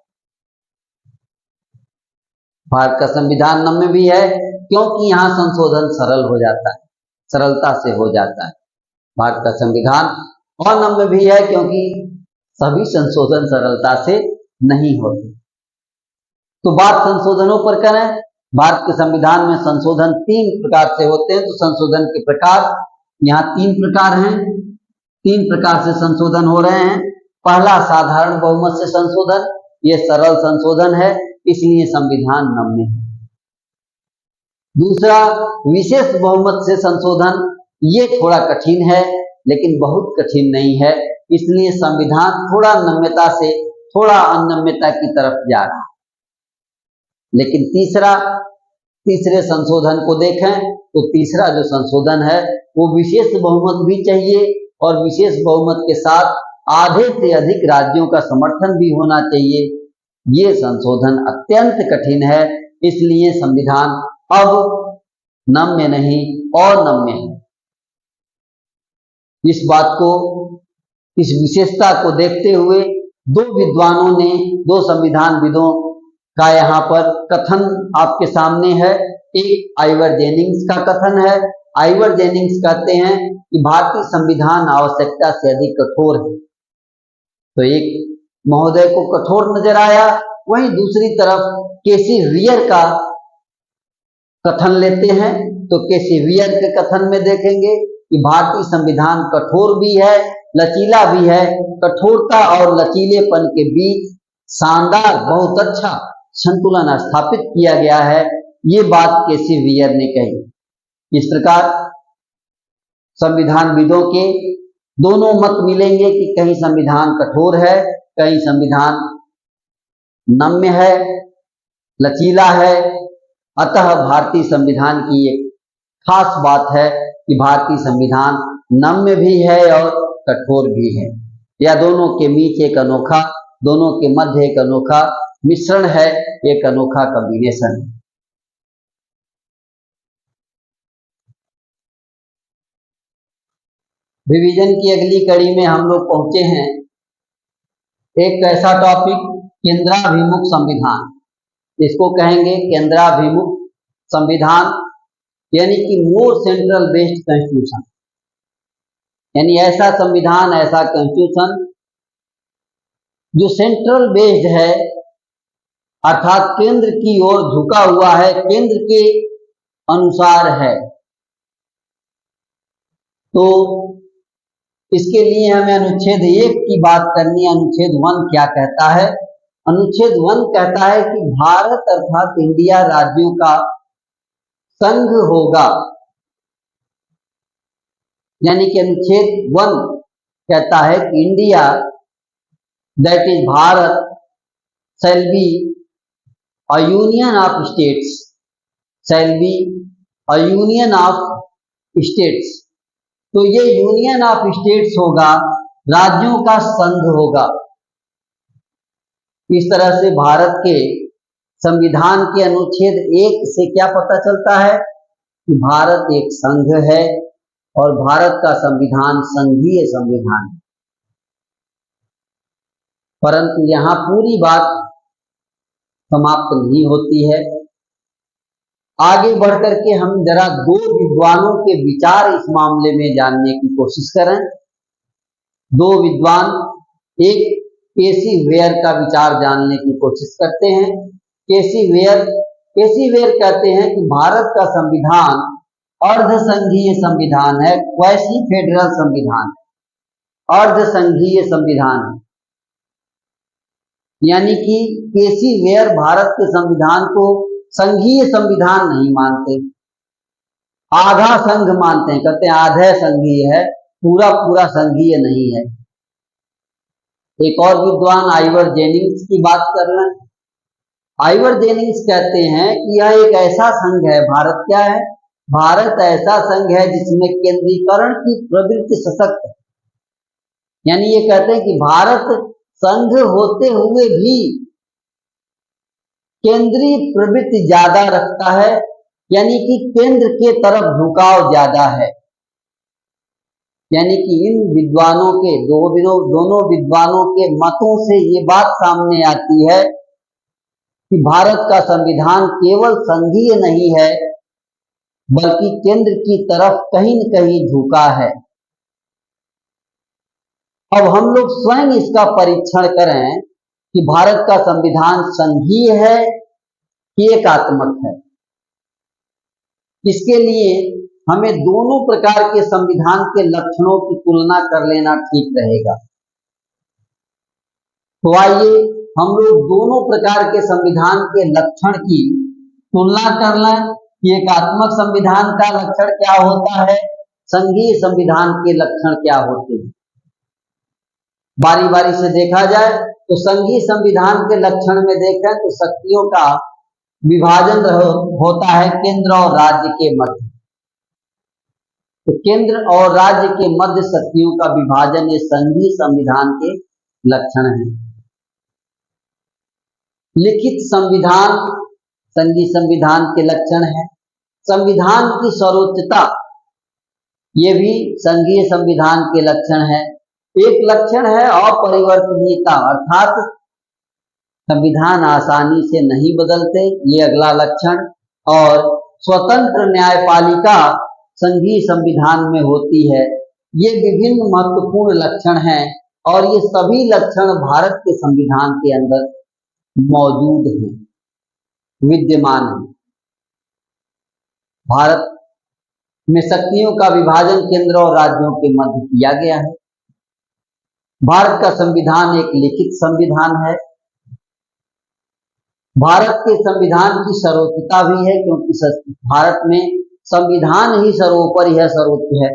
A: भारत का संविधान नम्य भी है क्योंकि यहाँ संशोधन सरल हो जाता है, सरलता से हो जाता है। भारत का संविधान अनम्य भी है क्योंकि सभी संशोधन सरलता से नहीं होते। तो बात संशोधनों पर करें, भारत के संविधान में संशोधन 3 प्रकार से होते हैं। तो संशोधन के प्रकार यहाँ 3 प्रकार हैं, 3 प्रकार से संशोधन हो रहे हैं। पहला साधारण बहुमत से संशोधन, ये सरल संशोधन है इसलिए संविधान नम्य है। दूसरा विशेष बहुमत से संशोधन, ये थोड़ा कठिन है लेकिन बहुत कठिन नहीं है, इसलिए संविधान थोड़ा नम्यता से थोड़ा अनम्यता की तरफ जा रहा है। लेकिन तीसरे संशोधन को देखें तो तीसरा जो संशोधन है वो विशेष बहुमत भी चाहिए और विशेष बहुमत के साथ आधे से अधिक राज्यों का समर्थन भी होना चाहिए। ये संशोधन अत्यंत कठिन है इसलिए संविधान अब नम्य नहीं अनम्य है। इस बात को, इस विशेषता को देखते हुए दो संविधानविदों का यहाँ पर कथन आपके सामने है। एक आइवर जेनिंग्स का कथन है। आइवर जेनिंग्स कहते हैं कि भारतीय संविधान आवश्यकता से अधिक कठोर है। तो एक महोदय को कठोर नजर आया, वहीं दूसरी तरफ केसी वियर का कथन लेते हैं। तो केसी वियर के कथन में देखेंगे कि भारतीय संविधान कठोर भी है, लचीला भी है। कठोरता और लचीलेपन के बीच शानदार, बहुत अच्छा संतुलन स्थापित किया गया है, ये बात केसी वियर ने कही। इस प्रकार संविधानविदों के दोनों मत मिलेंगे कि कहीं संविधान कठोर है, कहीं संविधान नम्य है, लचीला है। अतः भारतीय संविधान की एक खास बात है कि भारतीय संविधान नम्य भी है और कठोर भी है। या दोनों के बीच एक अनोखा, दोनों के मध्य एक अनोखा मिश्रण है, एक अनोखा कॉम्बिनेशन है। रिवीजन की अगली कड़ी में हम लोग पहुंचे हैं एक ऐसा टॉपिक, केंद्राभिमुख संविधान। इसको कहेंगे केंद्राभिमुख संविधान, यानी कि मोर सेंट्रल बेस्ड कॉन्स्टिट्यूशन, यानी ऐसा संविधान, ऐसा कॉन्स्टिट्यूशन जो सेंट्रल बेस्ड है, अर्थात केंद्र की ओर झुका हुआ है, केंद्र के अनुसार है। तो इसके लिए हमें अनुच्छेद 1 की बात करनी है। अनुच्छेद 1 क्या कहता है? अनुच्छेद 1 कहता है कि भारत अर्थात इंडिया राज्यों का संघ होगा, यानी कि अनुच्छेद 1 कहता है कि India, that is Bharat, shall be a union of states, shall be a union of states. तो ये यूनियन ऑफ स्टेट्स होगा, राज्यों का संघ होगा। इस तरह से भारत के संविधान के अनुच्छेद 1 से क्या पता चलता है कि भारत एक संघ है और भारत का संविधान संघीय संविधान है। परंतु यहाँ पूरी बात समाप्त नहीं होती है। आगे बढ़कर के हम जरा 2 विद्वानों के विचार इस मामले में जानने की कोशिश करें। 2 विद्वान, एक केसी वेयर का विचार जानने की कोशिश करते हैं। केसी वेयर कहते हैं कि भारत का संविधान अर्ध संघीय संविधान है, क्वैसी फेडरल संविधान, अर्ध संघीय संविधान है। यानी कि केसी वेयर भारत के संविधान को संघीय संविधान नहीं मानते, आधा संघ मानते हैं, कहते हैं आधे संघीय है, पूरा पूरा संघीय नहीं है। एक और विद्वान आइवर जेनिंग्स की बात कर रहे हैं। आइवर जेनिंग्स कहते हैं कि यह एक ऐसा संघ है, भारत क्या है? भारत ऐसा संघ है जिसमें केंद्रीकरण की प्रवृत्ति सशक्त है। यानी ये कहते हैं कि भारत संघ होते हुए भी केंद्रीय प्रवृत्ति ज्यादा रखता है, यानी कि केंद्र के तरफ झुकाव ज्यादा है। यानी कि इन विद्वानों के दोनों विद्वानों के मतों से ये बात सामने आती है कि भारत का संविधान केवल संघीय नहीं है, बल्कि केंद्र की तरफ कहीं न कहीं झुका है। अब हम लोग स्वयं इसका परीक्षण करें कि भारत का संविधान संघीय है कि एकात्मक है। इसके लिए हमें दोनों प्रकार के संविधान के लक्षणों की तुलना कर लेना ठीक रहेगा। तो आइए हम लोग दोनों प्रकार के संविधान के लक्षण की तुलना कर लें कि एकात्मक संविधान का लक्षण क्या होता है, संघीय संविधान के लक्षण क्या होते हैं। बारी बारी से देखा जाए तो संघीय संविधान के लक्षण में देखें तो शक्तियों का विभाजन होता है केंद्र और राज्य के मध्य। तो केंद्र और राज्य के मध्य शक्तियों का विभाजन ये संघीय संविधान के लक्षण हैं। लिखित संविधान संघीय संविधान के लक्षण है। संविधान की सर्वोच्चता ये भी संघीय संविधान के लक्षण है। एक लक्षण है अपरिवर्तनीयता, अर्थात संविधान आसानी से नहीं बदलते, ये अगला लक्षण। और स्वतंत्र न्यायपालिका संघीय संविधान में होती है। ये विभिन्न महत्वपूर्ण लक्षण हैं और ये सभी लक्षण भारत के संविधान के अंदर मौजूद हैं, विद्यमान हैं। भारत में शक्तियों का विभाजन केंद्र और राज्यों के मध्य किया गया है। भारत का संविधान एक लिखित संविधान है। भारत के संविधान की सर्वोच्चता भी है, क्योंकि भारत में संविधान ही सर्वोपरि है, सर्वोच्च है।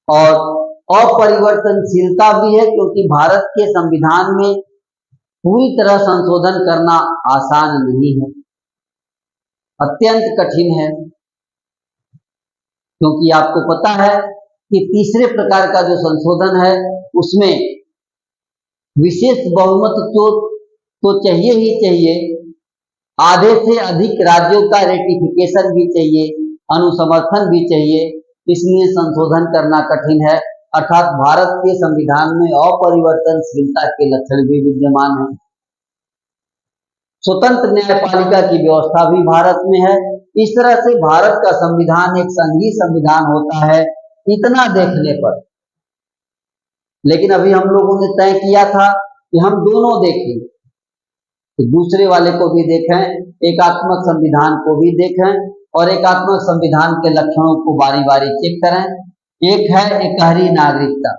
A: और अपरिवर्तनशीलता भी है, क्योंकि भारत के संविधान में पूरी तरह संशोधन करना आसान नहीं है, अत्यंत कठिन है। क्योंकि आपको पता है कि तीसरे प्रकार का जो संशोधन है उसमें विशेष बहुमत तो चाहिए ही चाहिए, आधे से अधिक राज्यों का रेटिफिकेशन भी चाहिए, अनुसमर्थन भी चाहिए, इसलिए संशोधन करना कठिन है। अर्थात भारत के संविधान में अपरिवर्तनशीलता के लक्षण भी विद्यमान हैं। स्वतंत्र न्यायपालिका की व्यवस्था भी भारत में है। इस तरह से भारत का संविधान एक संघीय संविधान होता है, इतना देखने पर। लेकिन अभी हम लोगों ने तय किया था कि हम दोनों देखें, तो दूसरे वाले को भी देखें, एकात्मक संविधान को भी देखें और एकात्मक संविधान के लक्षणों को बारी बारी चेक करें। एक है एकहरी नागरिकता,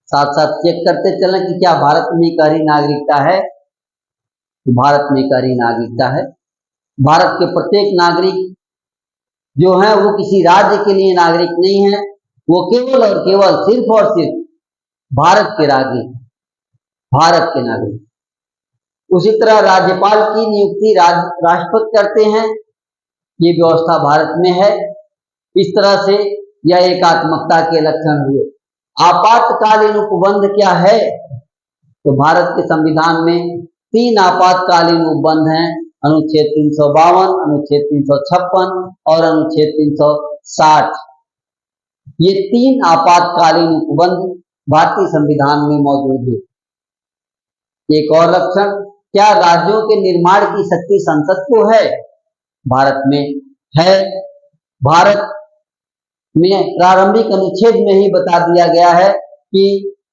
A: साथ साथ चेक करते चलें कि क्या भारत में एकहरी नागरिकता है। भारत में एकहरी नागरिकता है। भारत के प्रत्येक नागरिक जो है वो किसी राज्य के लिए नागरिक नहीं है, वो केवल और केवल सिर्फ और सिर्फ भारत के नागरिक, भारत के नागरिक। उसी तरह राज्यपाल की नियुक्ति राष्ट्रपति करते हैं, ये व्यवस्था भारत में है। इस तरह से यह एकात्मकता के लक्षण हुए। आपातकालीन उपबंध क्या है, तो भारत के संविधान में 3 आपातकालीन उपबंध हैं, अनुच्छेद 352, अनुच्छेद 356 और अनुच्छेद 360। ये 3 आपातकालीन उपबंध भारतीय संविधान में मौजूद है। एक और लक्षण, क्या राज्यों के निर्माण की शक्ति संसद को है, भारत में है। भारत में प्रारंभिक अनुच्छेद में ही बता दिया गया है कि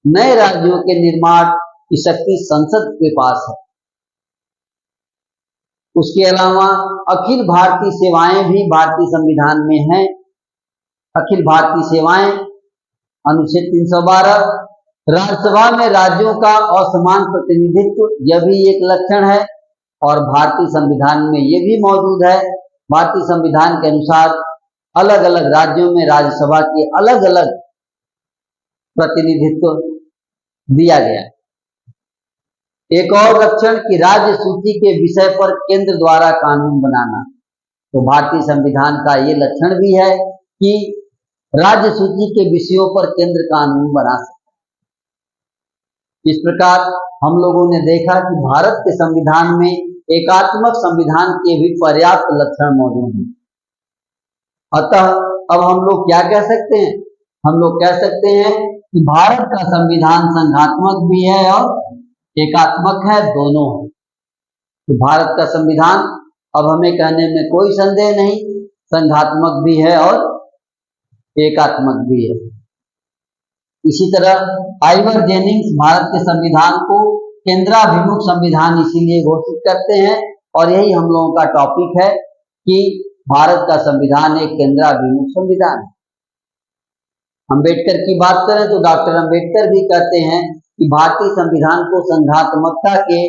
A: नए राज्यों के निर्माण की शक्ति संसद के पास है। उसके अलावा अखिल भारतीय सेवाएं भी भारतीय संविधान में हैं। अखिल भारतीय सेवाएं अनुच्छेद 312। राज्यसभा में राज्यों का असमान प्रतिनिधित्व, यह भी एक लक्षण है और भारतीय संविधान में ये भी मौजूद है। भारतीय संविधान के अनुसार अलग अलग राज्यों में राज्यसभा के अलग अलग प्रतिनिधित्व दिया गया है। एक और लक्षण कि राज्य सूची के विषय पर केंद्र द्वारा कानून बनाना, तो भारतीय संविधान का ये लक्षण भी है कि राज्य सूची के विषयों पर केंद्र कानून बना सकता है। इस प्रकार हम लोगों ने देखा कि भारत के संविधान में एकात्मक संविधान के भी पर्याप्त लक्षण मौजूद हैं। अतः अब हम लोग क्या कह सकते हैं? हम लोग कह सकते हैं कि भारत का संविधान संघात्मक भी है और एकात्मक है, दोनों है। तो भारत का संविधान, अब हमें कहने में कोई संदेह नहीं, संघात्मक भी है और एकात्मक भी है। इसी तरह आइवर जेनिंग्स भारत के संविधान को केंद्राभिमुख संविधान इसीलिए घोषित करते हैं, और यही हम लोगों का टॉपिक है कि भारत का संविधान एक केंद्राभिमुख संविधान है। अंबेडकर की बात करें तो डॉक्टर अंबेडकर भी कहते हैं कि भारतीय संविधान को संघात्मकता के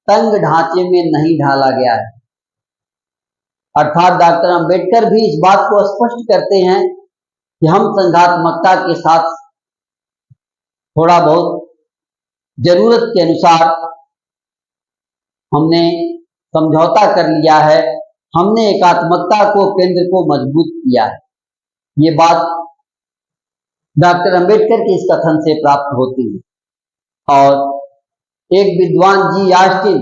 A: तंग ढांचे में नहीं ढाला गया है। अर्थात डॉक्टर अंबेडकर भी इस बात को स्पष्ट करते हैं कि हम संघात्मकता के साथ थोड़ा बहुत जरूरत के अनुसार हमने समझौता कर लिया है, हमने एकात्मकता को, केंद्र को मजबूत किया है। ये बात डॉक्टर अंबेडकर के इस कथन से प्राप्त होती है। और एक विद्वान जी ऑस्टिन,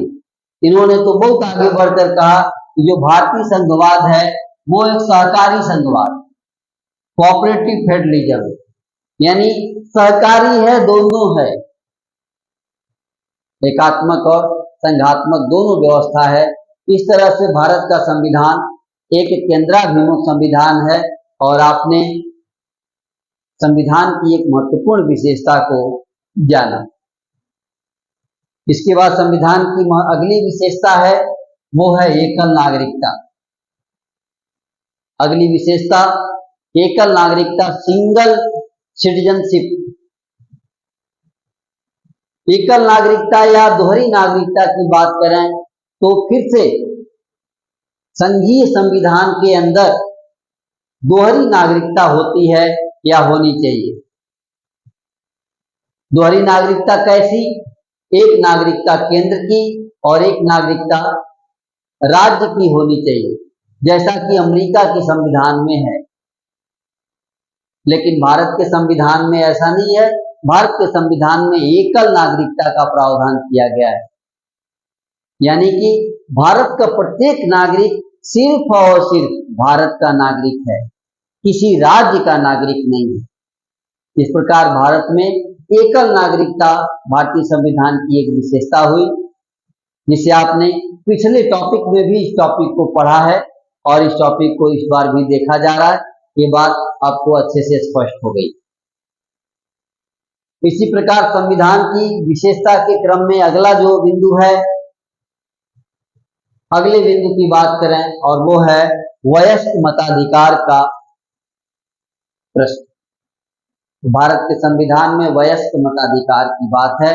A: इन्होंने तो बहुत आगे बढ़कर कहा कि जो भारतीय संघवाद है वो एक सहकारी संघवाद, कोऑपरेटिव फेडरलिज्म, यानी सहकारी है, दोनों है, एकात्मक और संघात्मक दोनों व्यवस्था है। इस तरह से भारत का संविधान एक केंद्राभिमुख संविधान है। और आपने संविधान की एक महत्वपूर्ण विशेषता को जाना। इसके बाद संविधान की अगली विशेषता है वो है एकल नागरिकता। अगली विशेषता एकल नागरिकता, सिंगल सिटीजनशिप। एकल नागरिकता या दोहरी नागरिकता की बात करें तो फिर से संघीय संविधान के अंदर दोहरी नागरिकता होती है या होनी चाहिए। दोहरी नागरिकता कैसी? एक नागरिकता केंद्र की और एक नागरिकता राज्य की होनी चाहिए, जैसा कि अमेरिका के संविधान में है। लेकिन भारत के संविधान में ऐसा नहीं है। भारत के संविधान में एकल नागरिकता का प्रावधान किया गया है, यानी कि भारत का प्रत्येक नागरिक सिर्फ और सिर्फ भारत का नागरिक है, किसी राज्य का नागरिक नहीं है। इस प्रकार भारत में एकल नागरिकता भारतीय संविधान की एक विशेषता हुई, जिसे आपने पिछले टॉपिक में भी इस टॉपिक को पढ़ा है और इस टॉपिक को इस बार भी देखा जा रहा है। ये बात आपको अच्छे से स्पष्ट हो गई। इसी प्रकार संविधान की विशेषता के क्रम में अगला जो बिंदु है, अगले बिंदु की बात करें और वो है वयस्क मताधिकार का प्रश्न। भारत के संविधान में वयस्क मताधिकार की बात है,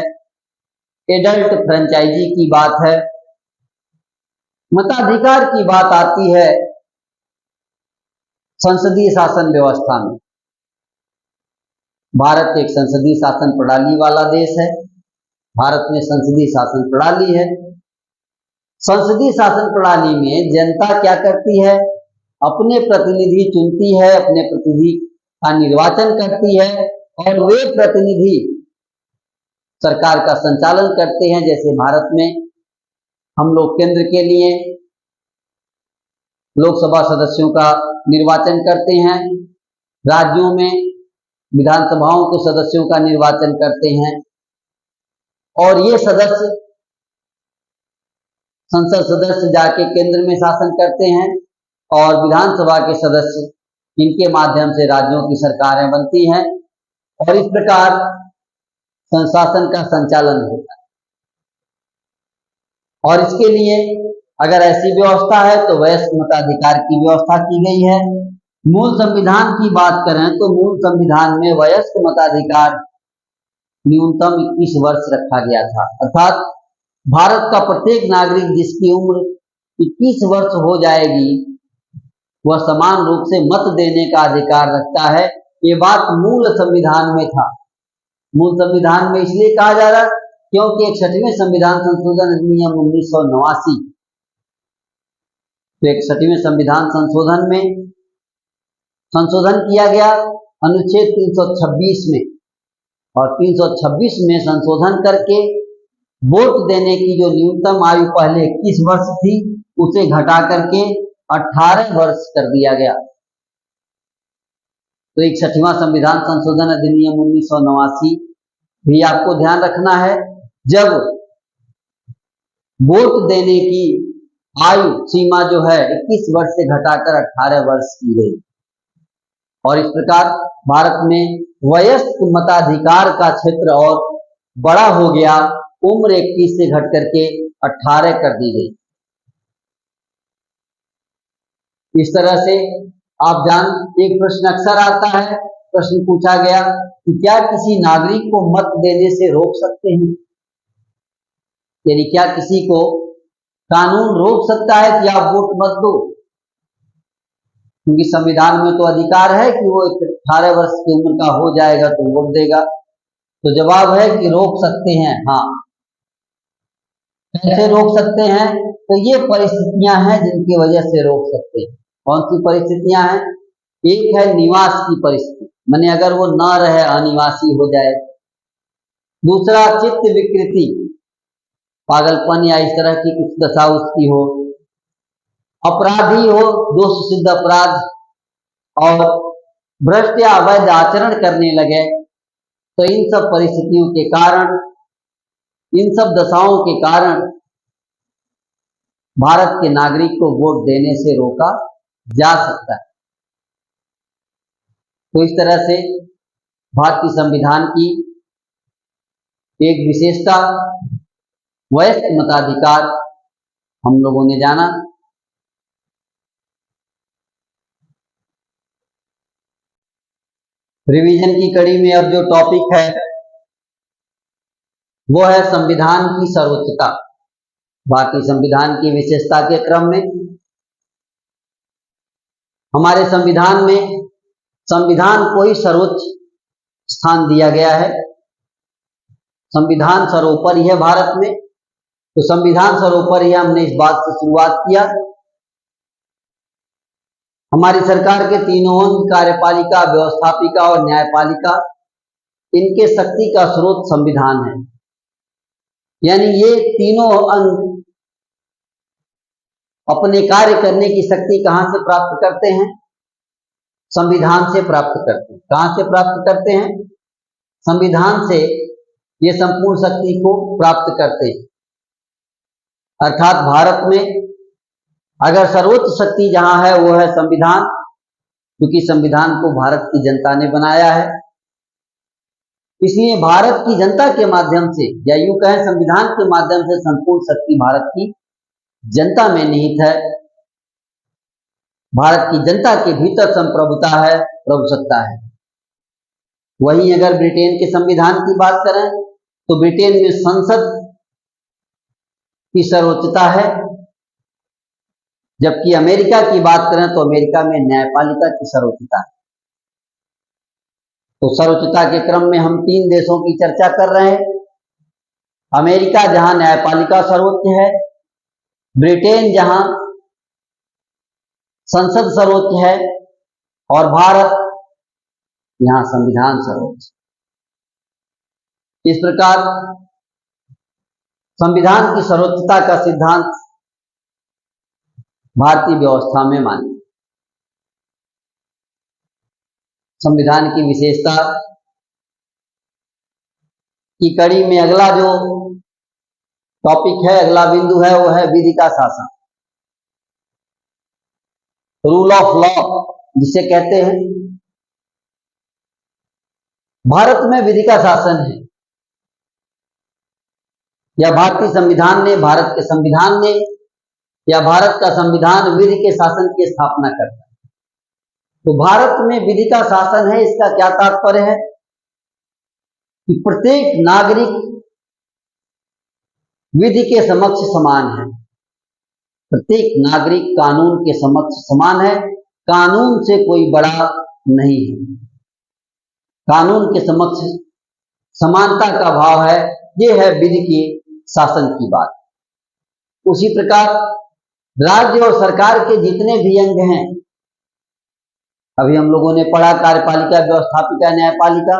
A: एडल्ट फ्रेंचाइजी की बात है। मताधिकार की बात आती है संसदीय शासन व्यवस्था में। भारत एक संसदीय शासन प्रणाली वाला देश है। भारत में संसदीय शासन प्रणाली है। संसदीय शासन प्रणाली में जनता क्या करती है? अपने प्रतिनिधि चुनती है, अपने प्रतिनिधि का निर्वाचन करती है और वे प्रतिनिधि सरकार का संचालन करते हैं। जैसे भारत में हम लोग केंद्र के लिए लोकसभा सदस्यों का निर्वाचन करते हैं, राज्यों में विधानसभाओं के सदस्यों का निर्वाचन करते हैं और ये सदस्य, संसद सदस्य जाके केंद्र में शासन करते हैं और विधानसभा के सदस्य, इनके माध्यम से राज्यों की सरकारें बनती हैं और इस प्रकार शासन का संचालन होता है। और इसके लिए अगर ऐसी व्यवस्था है तो वयस्क मताधिकार की व्यवस्था की गई है। मूल संविधान की बात करें तो मूल संविधान में वयस्क मताधिकार न्यूनतम 21 वर्ष रखा गया था। अर्थात भारत का प्रत्येक नागरिक जिसकी उम्र 21 वर्ष हो जाएगी वह समान रूप से मत देने का अधिकार रखता है। ये बात मूल संविधान में था। मूल संविधान में इसलिए कहा जा रहा क्योंकि 61वें संविधान संशोधन अधिनियम 1989, तो 61वें संविधान संशोधन में संशोधन किया गया अनुच्छेद 326 में, और 326 में संशोधन करके वोट देने की जो न्यूनतम आयु पहले 21 वर्ष थी उसे घटा करके 18 वर्ष कर दिया गया। तो 61वां संविधान संशोधन अधिनियम 1989 भी आपको ध्यान रखना है, जब वोट देने की आयु सीमा जो है 21 वर्ष से घटाकर 18 वर्ष की गई और इस प्रकार भारत में वयस्क मताधिकार का क्षेत्र और बड़ा हो गया, उम्र 21 से घट करके 18 कर दी गई। इस तरह से आप एक प्रश्न अक्सर आता है, प्रश्न पूछा गया कि क्या किसी नागरिक को मत देने से रोक सकते हैं, यानी क्या किसी को कानून रोक सकता है कि आप वोट मत दो, क्योंकि संविधान में तो अधिकार है कि वो 18 वर्ष की उम्र का हो जाएगा तो वोट देगा। तो जवाब है कि रोक सकते हैं। हाँ, कैसे रोक सकते हैं? तो ये परिस्थितियां हैं जिनकी वजह से रोक सकते हैं। कौन सी परिस्थितियां हैं? एक है निवास की परिस्थिति, माने अगर वो न रहे, अनिवासी हो जाए। दूसरा चित्त विकृति, पागलपन या इस तरह की कुछ दशा उसकी हो। अपराधी हो, दोष सिद्ध अपराध और भ्रष्ट या अवैध आचरण करने लगे, तो इन सब परिस्थितियों के कारण, इन सब दशाओं के कारण भारत के नागरिक को वोट देने से रोका जा सकता है। तो इस तरह से भारतीय संविधान की एक विशेषता वयस्क मताधिकार हम लोगों ने जाना। रिवीजन की कड़ी में अब जो टॉपिक है वो है संविधान की सर्वोच्चता। भारतीय संविधान की विशेषता के क्रम में हमारे संविधान में संविधान को ही सर्वोच्च स्थान दिया गया है। संविधान सर्वोपरि है भारत में, तो संविधान सर्वोपरि है, हमने इस बात से शुरुआत किया। हमारी सरकार के तीनों अंग, कार्यपालिका, व्यवस्थापिका और न्यायपालिका, इनके शक्ति का स्रोत संविधान है। यानी ये तीनों अंग अपने कार्य करने की शक्ति कहां से प्राप्त करते हैं? संविधान से प्राप्त करते हैं। कहां से प्राप्त करते हैं? संविधान से ये संपूर्ण शक्ति को प्राप्त करते हैं। अर्थात भारत में अगर सर्वोच्च शक्ति जहां है वो है संविधान, क्योंकि संविधान को भारत की जनता ने बनाया है। इसलिए भारत की जनता के माध्यम से, या यूं कहें संविधान के माध्यम से, संपूर्ण शक्ति भारत की जनता में निहित है। भारत की जनता के भीतर संप्रभुता है, प्रभुसत्ता है। वहीं अगर ब्रिटेन के संविधान की बात करें तो ब्रिटेन में संसद की सर्वोच्चता है, जबकि अमेरिका की बात करें तो अमेरिका में न्यायपालिका की सर्वोच्चता है। तो सर्वोच्चता के क्रम में हम 3 देशों की चर्चा कर रहे हैं। अमेरिका जहां न्यायपालिका सर्वोच्च है, ब्रिटेन जहां संसद सर्वोच्च है, और भारत यहां संविधान सर्वोच्च। इस प्रकार संविधान की सर्वोच्चता का सिद्धांत भारतीय व्यवस्था में मान्य। संविधान की विशेषता की कड़ी में अगला जो टॉपिक है, अगला बिंदु है, वो है विधि का शासन, रूल ऑफ लॉ जिसे कहते हैं। भारत में विधि का शासन है, या भारतीय संविधान ने, भारत के संविधान ने, या भारत का संविधान विधि के शासन की स्थापना करता है। तो भारत में विधि का शासन है, इसका क्या तात्पर्य है कि प्रत्येक नागरिक विधि के समक्ष समान है। प्रत्येक नागरिक कानून के समक्ष समान है, कानून से कोई बड़ा नहीं है। कानून के समक्ष समानता का भाव है, यह है विधि के शासन की बात। उसी प्रकार राज्य और सरकार के जितने भी अंग हैं, अभी हम लोगों ने पढ़ा कार्यपालिका, व्यवस्थापिका, न्यायपालिका,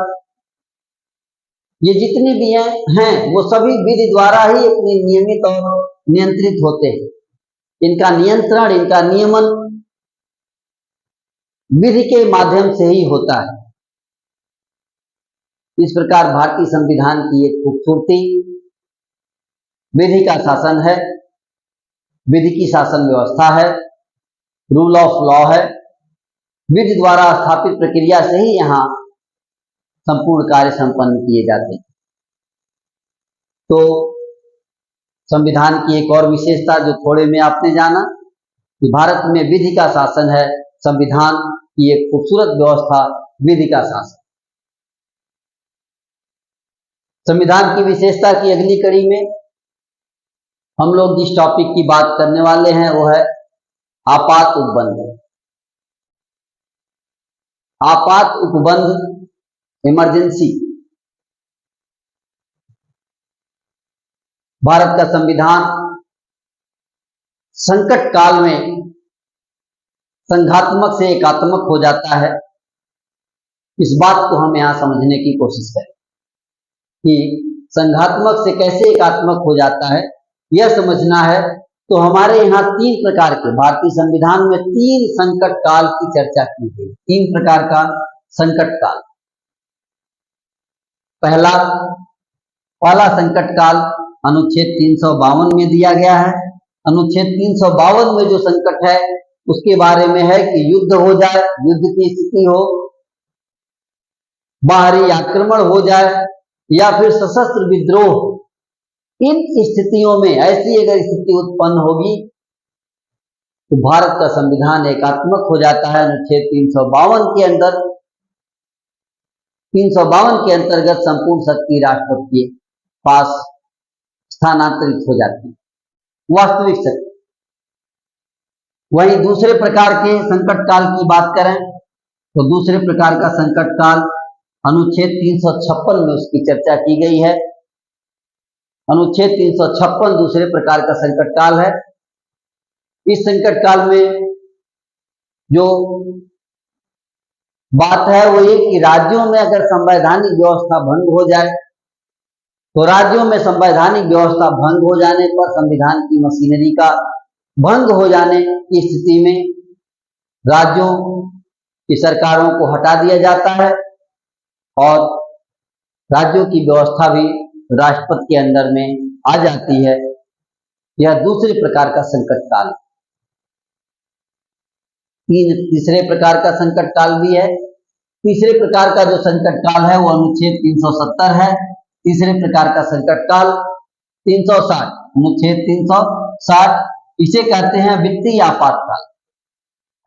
A: ये जितने भी हैं वो सभी विधि द्वारा ही अपने नियमित और नियंत्रित होते हैं। इनका नियंत्रण, इनका नियमन विधि के माध्यम से ही होता है। इस प्रकार भारतीय संविधान की एक खूबसूरती विधि का शासन है, विधि की शासन व्यवस्था है, रूल ऑफ लॉ है। विधि द्वारा स्थापित प्रक्रिया से ही यहाँ संपूर्ण कार्य संपन्न किए जाते हैं। तो संविधान की एक और विशेषता जो थोड़े में आपने जाना कि भारत में विधि का शासन है, संविधान की एक खूबसूरत व्यवस्था विधि का शासन। संविधान की विशेषता की अगली कड़ी में हम लोग जिस टॉपिक की बात करने वाले हैं वो है आपात उपबंध। आपात उपबंध, इमरजेंसी। भारत का संविधान संकट काल में संघात्मक से एकात्मक हो जाता है। इस बात को हम यहां समझने की कोशिश करें कि संघात्मक से कैसे एकात्मक हो जाता है, यह समझना है तो हमारे यहाँ तीन प्रकार के, भारतीय संविधान में तीन संकट काल की चर्चा की गई। तीन प्रकार का संकट काल। पहला संकट काल अनुच्छेद 352 में दिया गया है। अनुच्छेद 352 में जो संकट है उसके बारे में है कि युद्ध हो जाए, युद्ध की स्थिति हो, बाहरी आक्रमण हो जाए या फिर सशस्त्र विद्रोह। इन स्थितियों में ऐसी अगर स्थिति उत्पन्न होगी तो भारत का संविधान एकात्मक हो जाता है। अनुच्छेद 352 के अंदर 352 के अंतर्गत संपूर्ण शक्ति राष्ट्रपति के पास स्थानांतरित हो जाती है, वास्तविक शक्ति। वहीं दूसरे प्रकार के संकट काल की बात करें तो दूसरे प्रकार का संकट काल अनुच्छेद 356 में उसकी चर्चा की गई है। अनुच्छेद 356 दूसरे प्रकार का संकट काल है। इस संकट काल में जो बात है वो ये कि राज्यों में अगर संवैधानिक व्यवस्था भंग हो जाए तो राज्यों में संवैधानिक व्यवस्था भंग हो जाने पर, संविधान की मशीनरी का भंग हो जाने की स्थिति में राज्यों की सरकारों को हटा दिया जाता है और राज्यों की व्यवस्था भी राष्ट्रपति के अंदर में आ जाती है। यह दूसरे प्रकार का संकट काल। तीसरे प्रकार का संकट काल भी है। तीसरे प्रकार का जो संकट काल है वो अनुच्छेद 370 है। तीसरे प्रकार का संकट काल 360, अनुच्छेद 360, इसे कहते हैं वित्तीय आपातकाल।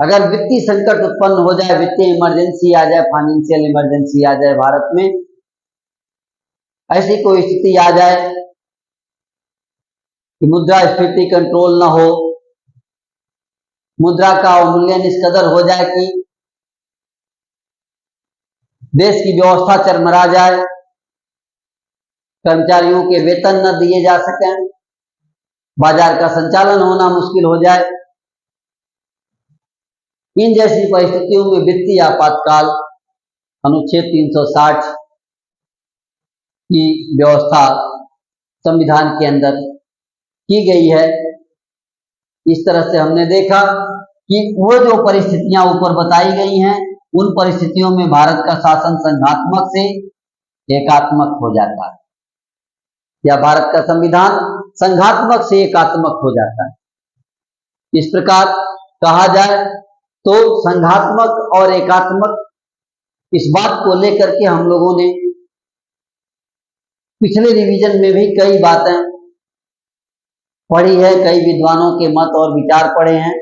A: अगर वित्तीय संकट उत्पन्न हो जाए, वित्तीय इमरजेंसी आ जाए, फाइनेंशियल इमरजेंसी आ जाए भारत में, ऐसी कोई स्थिति आ जाए कि मुद्रा स्फीति कंट्रोल न हो, मुद्रा का अवमूल्यन इस कदर हो जाए कि देश की व्यवस्था चरमरा जाए, कर्मचारियों के वेतन न दिए जा सकें, बाजार का संचालन होना मुश्किल हो जाए, इन जैसी परिस्थितियों में वित्तीय आपातकाल अनुच्छेद 360 की व्यवस्था संविधान के अंदर की गई है। इस तरह से हमने देखा कि वो जो परिस्थितियां ऊपर बताई गई हैं उन परिस्थितियों में भारत का शासन संघात्मक से एकात्मक हो जाता है, या भारत का संविधान संघात्मक से एकात्मक हो जाता है। इस प्रकार कहा जाए तो संघात्मक और एकात्मक, इस बात को लेकर के हम लोगों ने पिछले रिवीजन में भी कई बातें पढ़ी है, कई विद्वानों के मत और विचार पढ़े हैं।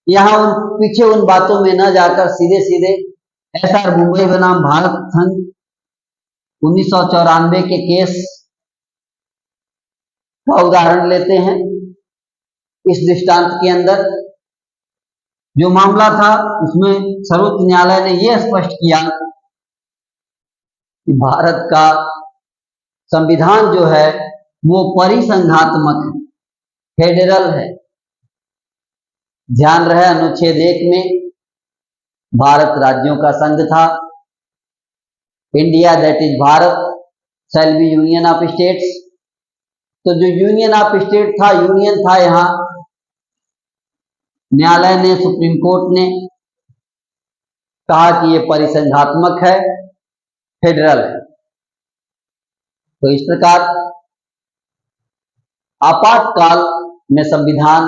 A: यहाँ पीछे उन बातों में न जाकर सीधे सीधे एसआर मुंबई बनाम भारत संघ 1994 के केस का उदाहरण लेते हैं। इस दृष्टांत के अंदर जो मामला था उसमें सर्वोच्च न्यायालय ने यह स्पष्ट किया कि भारत का संविधान जो है वो परिसंघात्मक है, फेडरल है। ध्यान रहे अनुच्छेद 1 में भारत राज्यों का संघ था। India that is Bharat shall be union of states. तो जो यूनियन ऑफ स्टेट था, यूनियन था, यहाँ न्यायालय ने, सुप्रीम कोर्ट ने कहा कि ये परिसंघात्मक है, फेडरल है। तो इस प्रकार आपातकाल में संविधान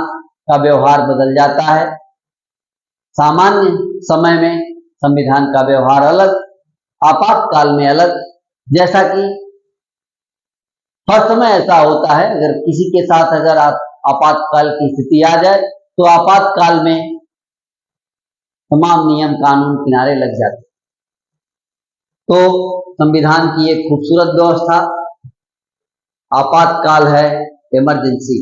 A: का व्यवहार बदल जाता है। सामान्य समय में संविधान का व्यवहार अलग, आपातकाल में अलग। जैसा कि हर समय ऐसा होता है, अगर किसी के साथ अगर आपातकाल की स्थिति आ जाए तो आपातकाल में तमाम नियम कानून किनारे लग जाते। तो संविधान की एक खूबसूरत व्यवस्था आपातकाल है, इमरजेंसी।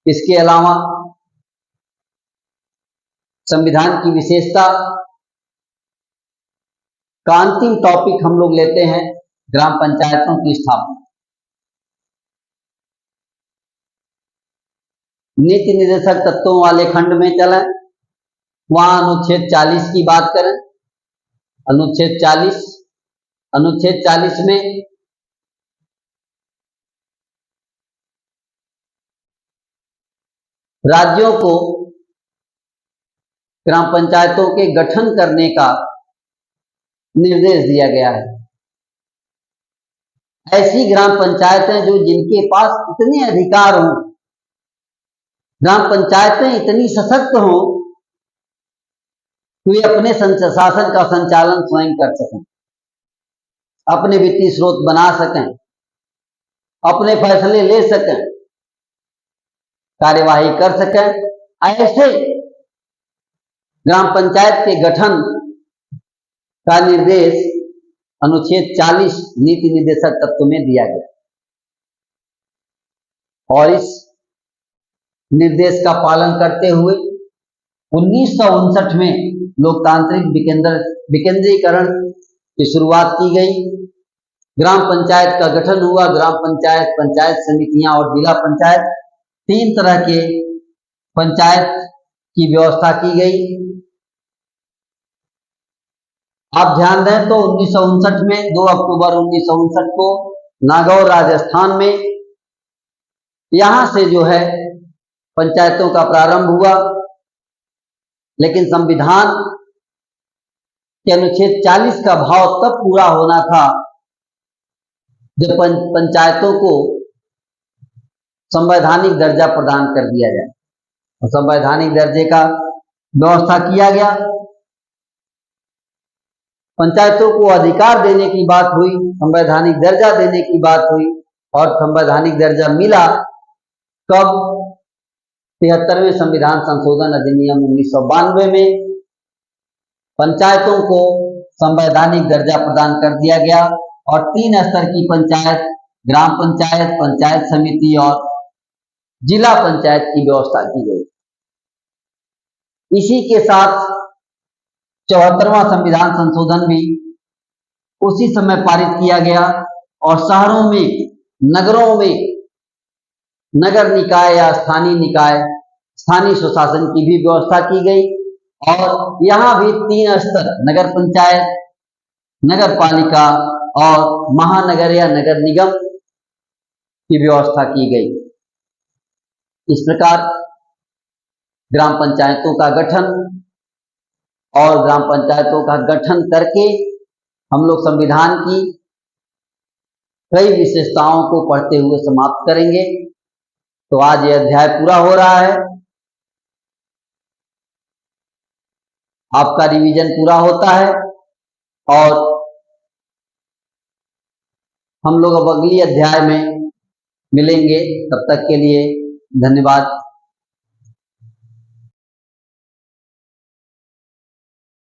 A: इसके अलावा संविधान की विशेषता का अंतिम टॉपिक हम लोग लेते हैं ग्राम पंचायतों की स्थापना। नीति निर्देशक तत्वों वाले खंड में चलें, वहां अनुच्छेद 40 की बात करें। अनुच्छेद 40 में राज्यों को ग्राम पंचायतों के गठन करने का निर्देश दिया गया है। ऐसी ग्राम पंचायतें जो जिनके पास इतने अधिकार हों, ग्राम पंचायतें इतनी सशक्त हों कि वे अपने शासन का संचालन स्वयं कर सकें, अपने वित्तीय स्रोत बना सकें, अपने फैसले ले सकें, कार्यवाही कर सकें। ऐसे ग्राम पंचायत के गठन का निर्देश अनुच्छेद 40 नीति निर्देशक तत्व में दिया गया और इस निर्देश का पालन करते हुए 1959 में लोकतांत्रिक विकेंद्रीकरण की शुरुआत की गई। ग्राम पंचायत का गठन हुआ। ग्राम पंचायत, पंचायत समितियां और जिला पंचायत, 3 तरह के पंचायत की व्यवस्था की गई। आप ध्यान दें तो 1959 में 2 अक्टूबर 1959 को नागौर राजस्थान में यहां से जो है पंचायतों का प्रारंभ हुआ। लेकिन संविधान के अनुच्छेद 40 का भाव तब पूरा होना था जब पंचायतों को संवैधानिक दर्जा प्रदान कर दिया जाए और संवैधानिक दर्जे का व्यवस्था किया गया। पंचायतों को अधिकार देने की बात हुई, संवैधानिक दर्जा देने की बात हुई और संवैधानिक दर्जा मिला कब? 73वें संविधान संशोधन अधिनियम 1992 में पंचायतों को संवैधानिक दर्जा प्रदान कर दिया गया और 3 स्तर की पंचायत, ग्राम पंचायत, पंचायत समिति और जिला पंचायत की व्यवस्था की गई। इसी के साथ 74वां संविधान संशोधन भी उसी समय पारित किया गया और शहरों में, नगरों में नगर निकाय या स्थानीय निकाय, स्थानीय स्वशासन की भी व्यवस्था की गई और यहां भी 3 स्तर, नगर पंचायत, नगर पालिका और महानगर या नगर निगम की व्यवस्था की गई। इस प्रकार ग्राम पंचायतों का गठन और ग्राम पंचायतों का गठन करके हम लोग संविधान की कई विशेषताओं को पढ़ते हुए समाप्त करेंगे। तो आज यह अध्याय पूरा हो रहा है, आपका रिवीजन पूरा होता है और हम लोग अब अगली अध्याय में मिलेंगे। तब तक के लिए धन्यवाद।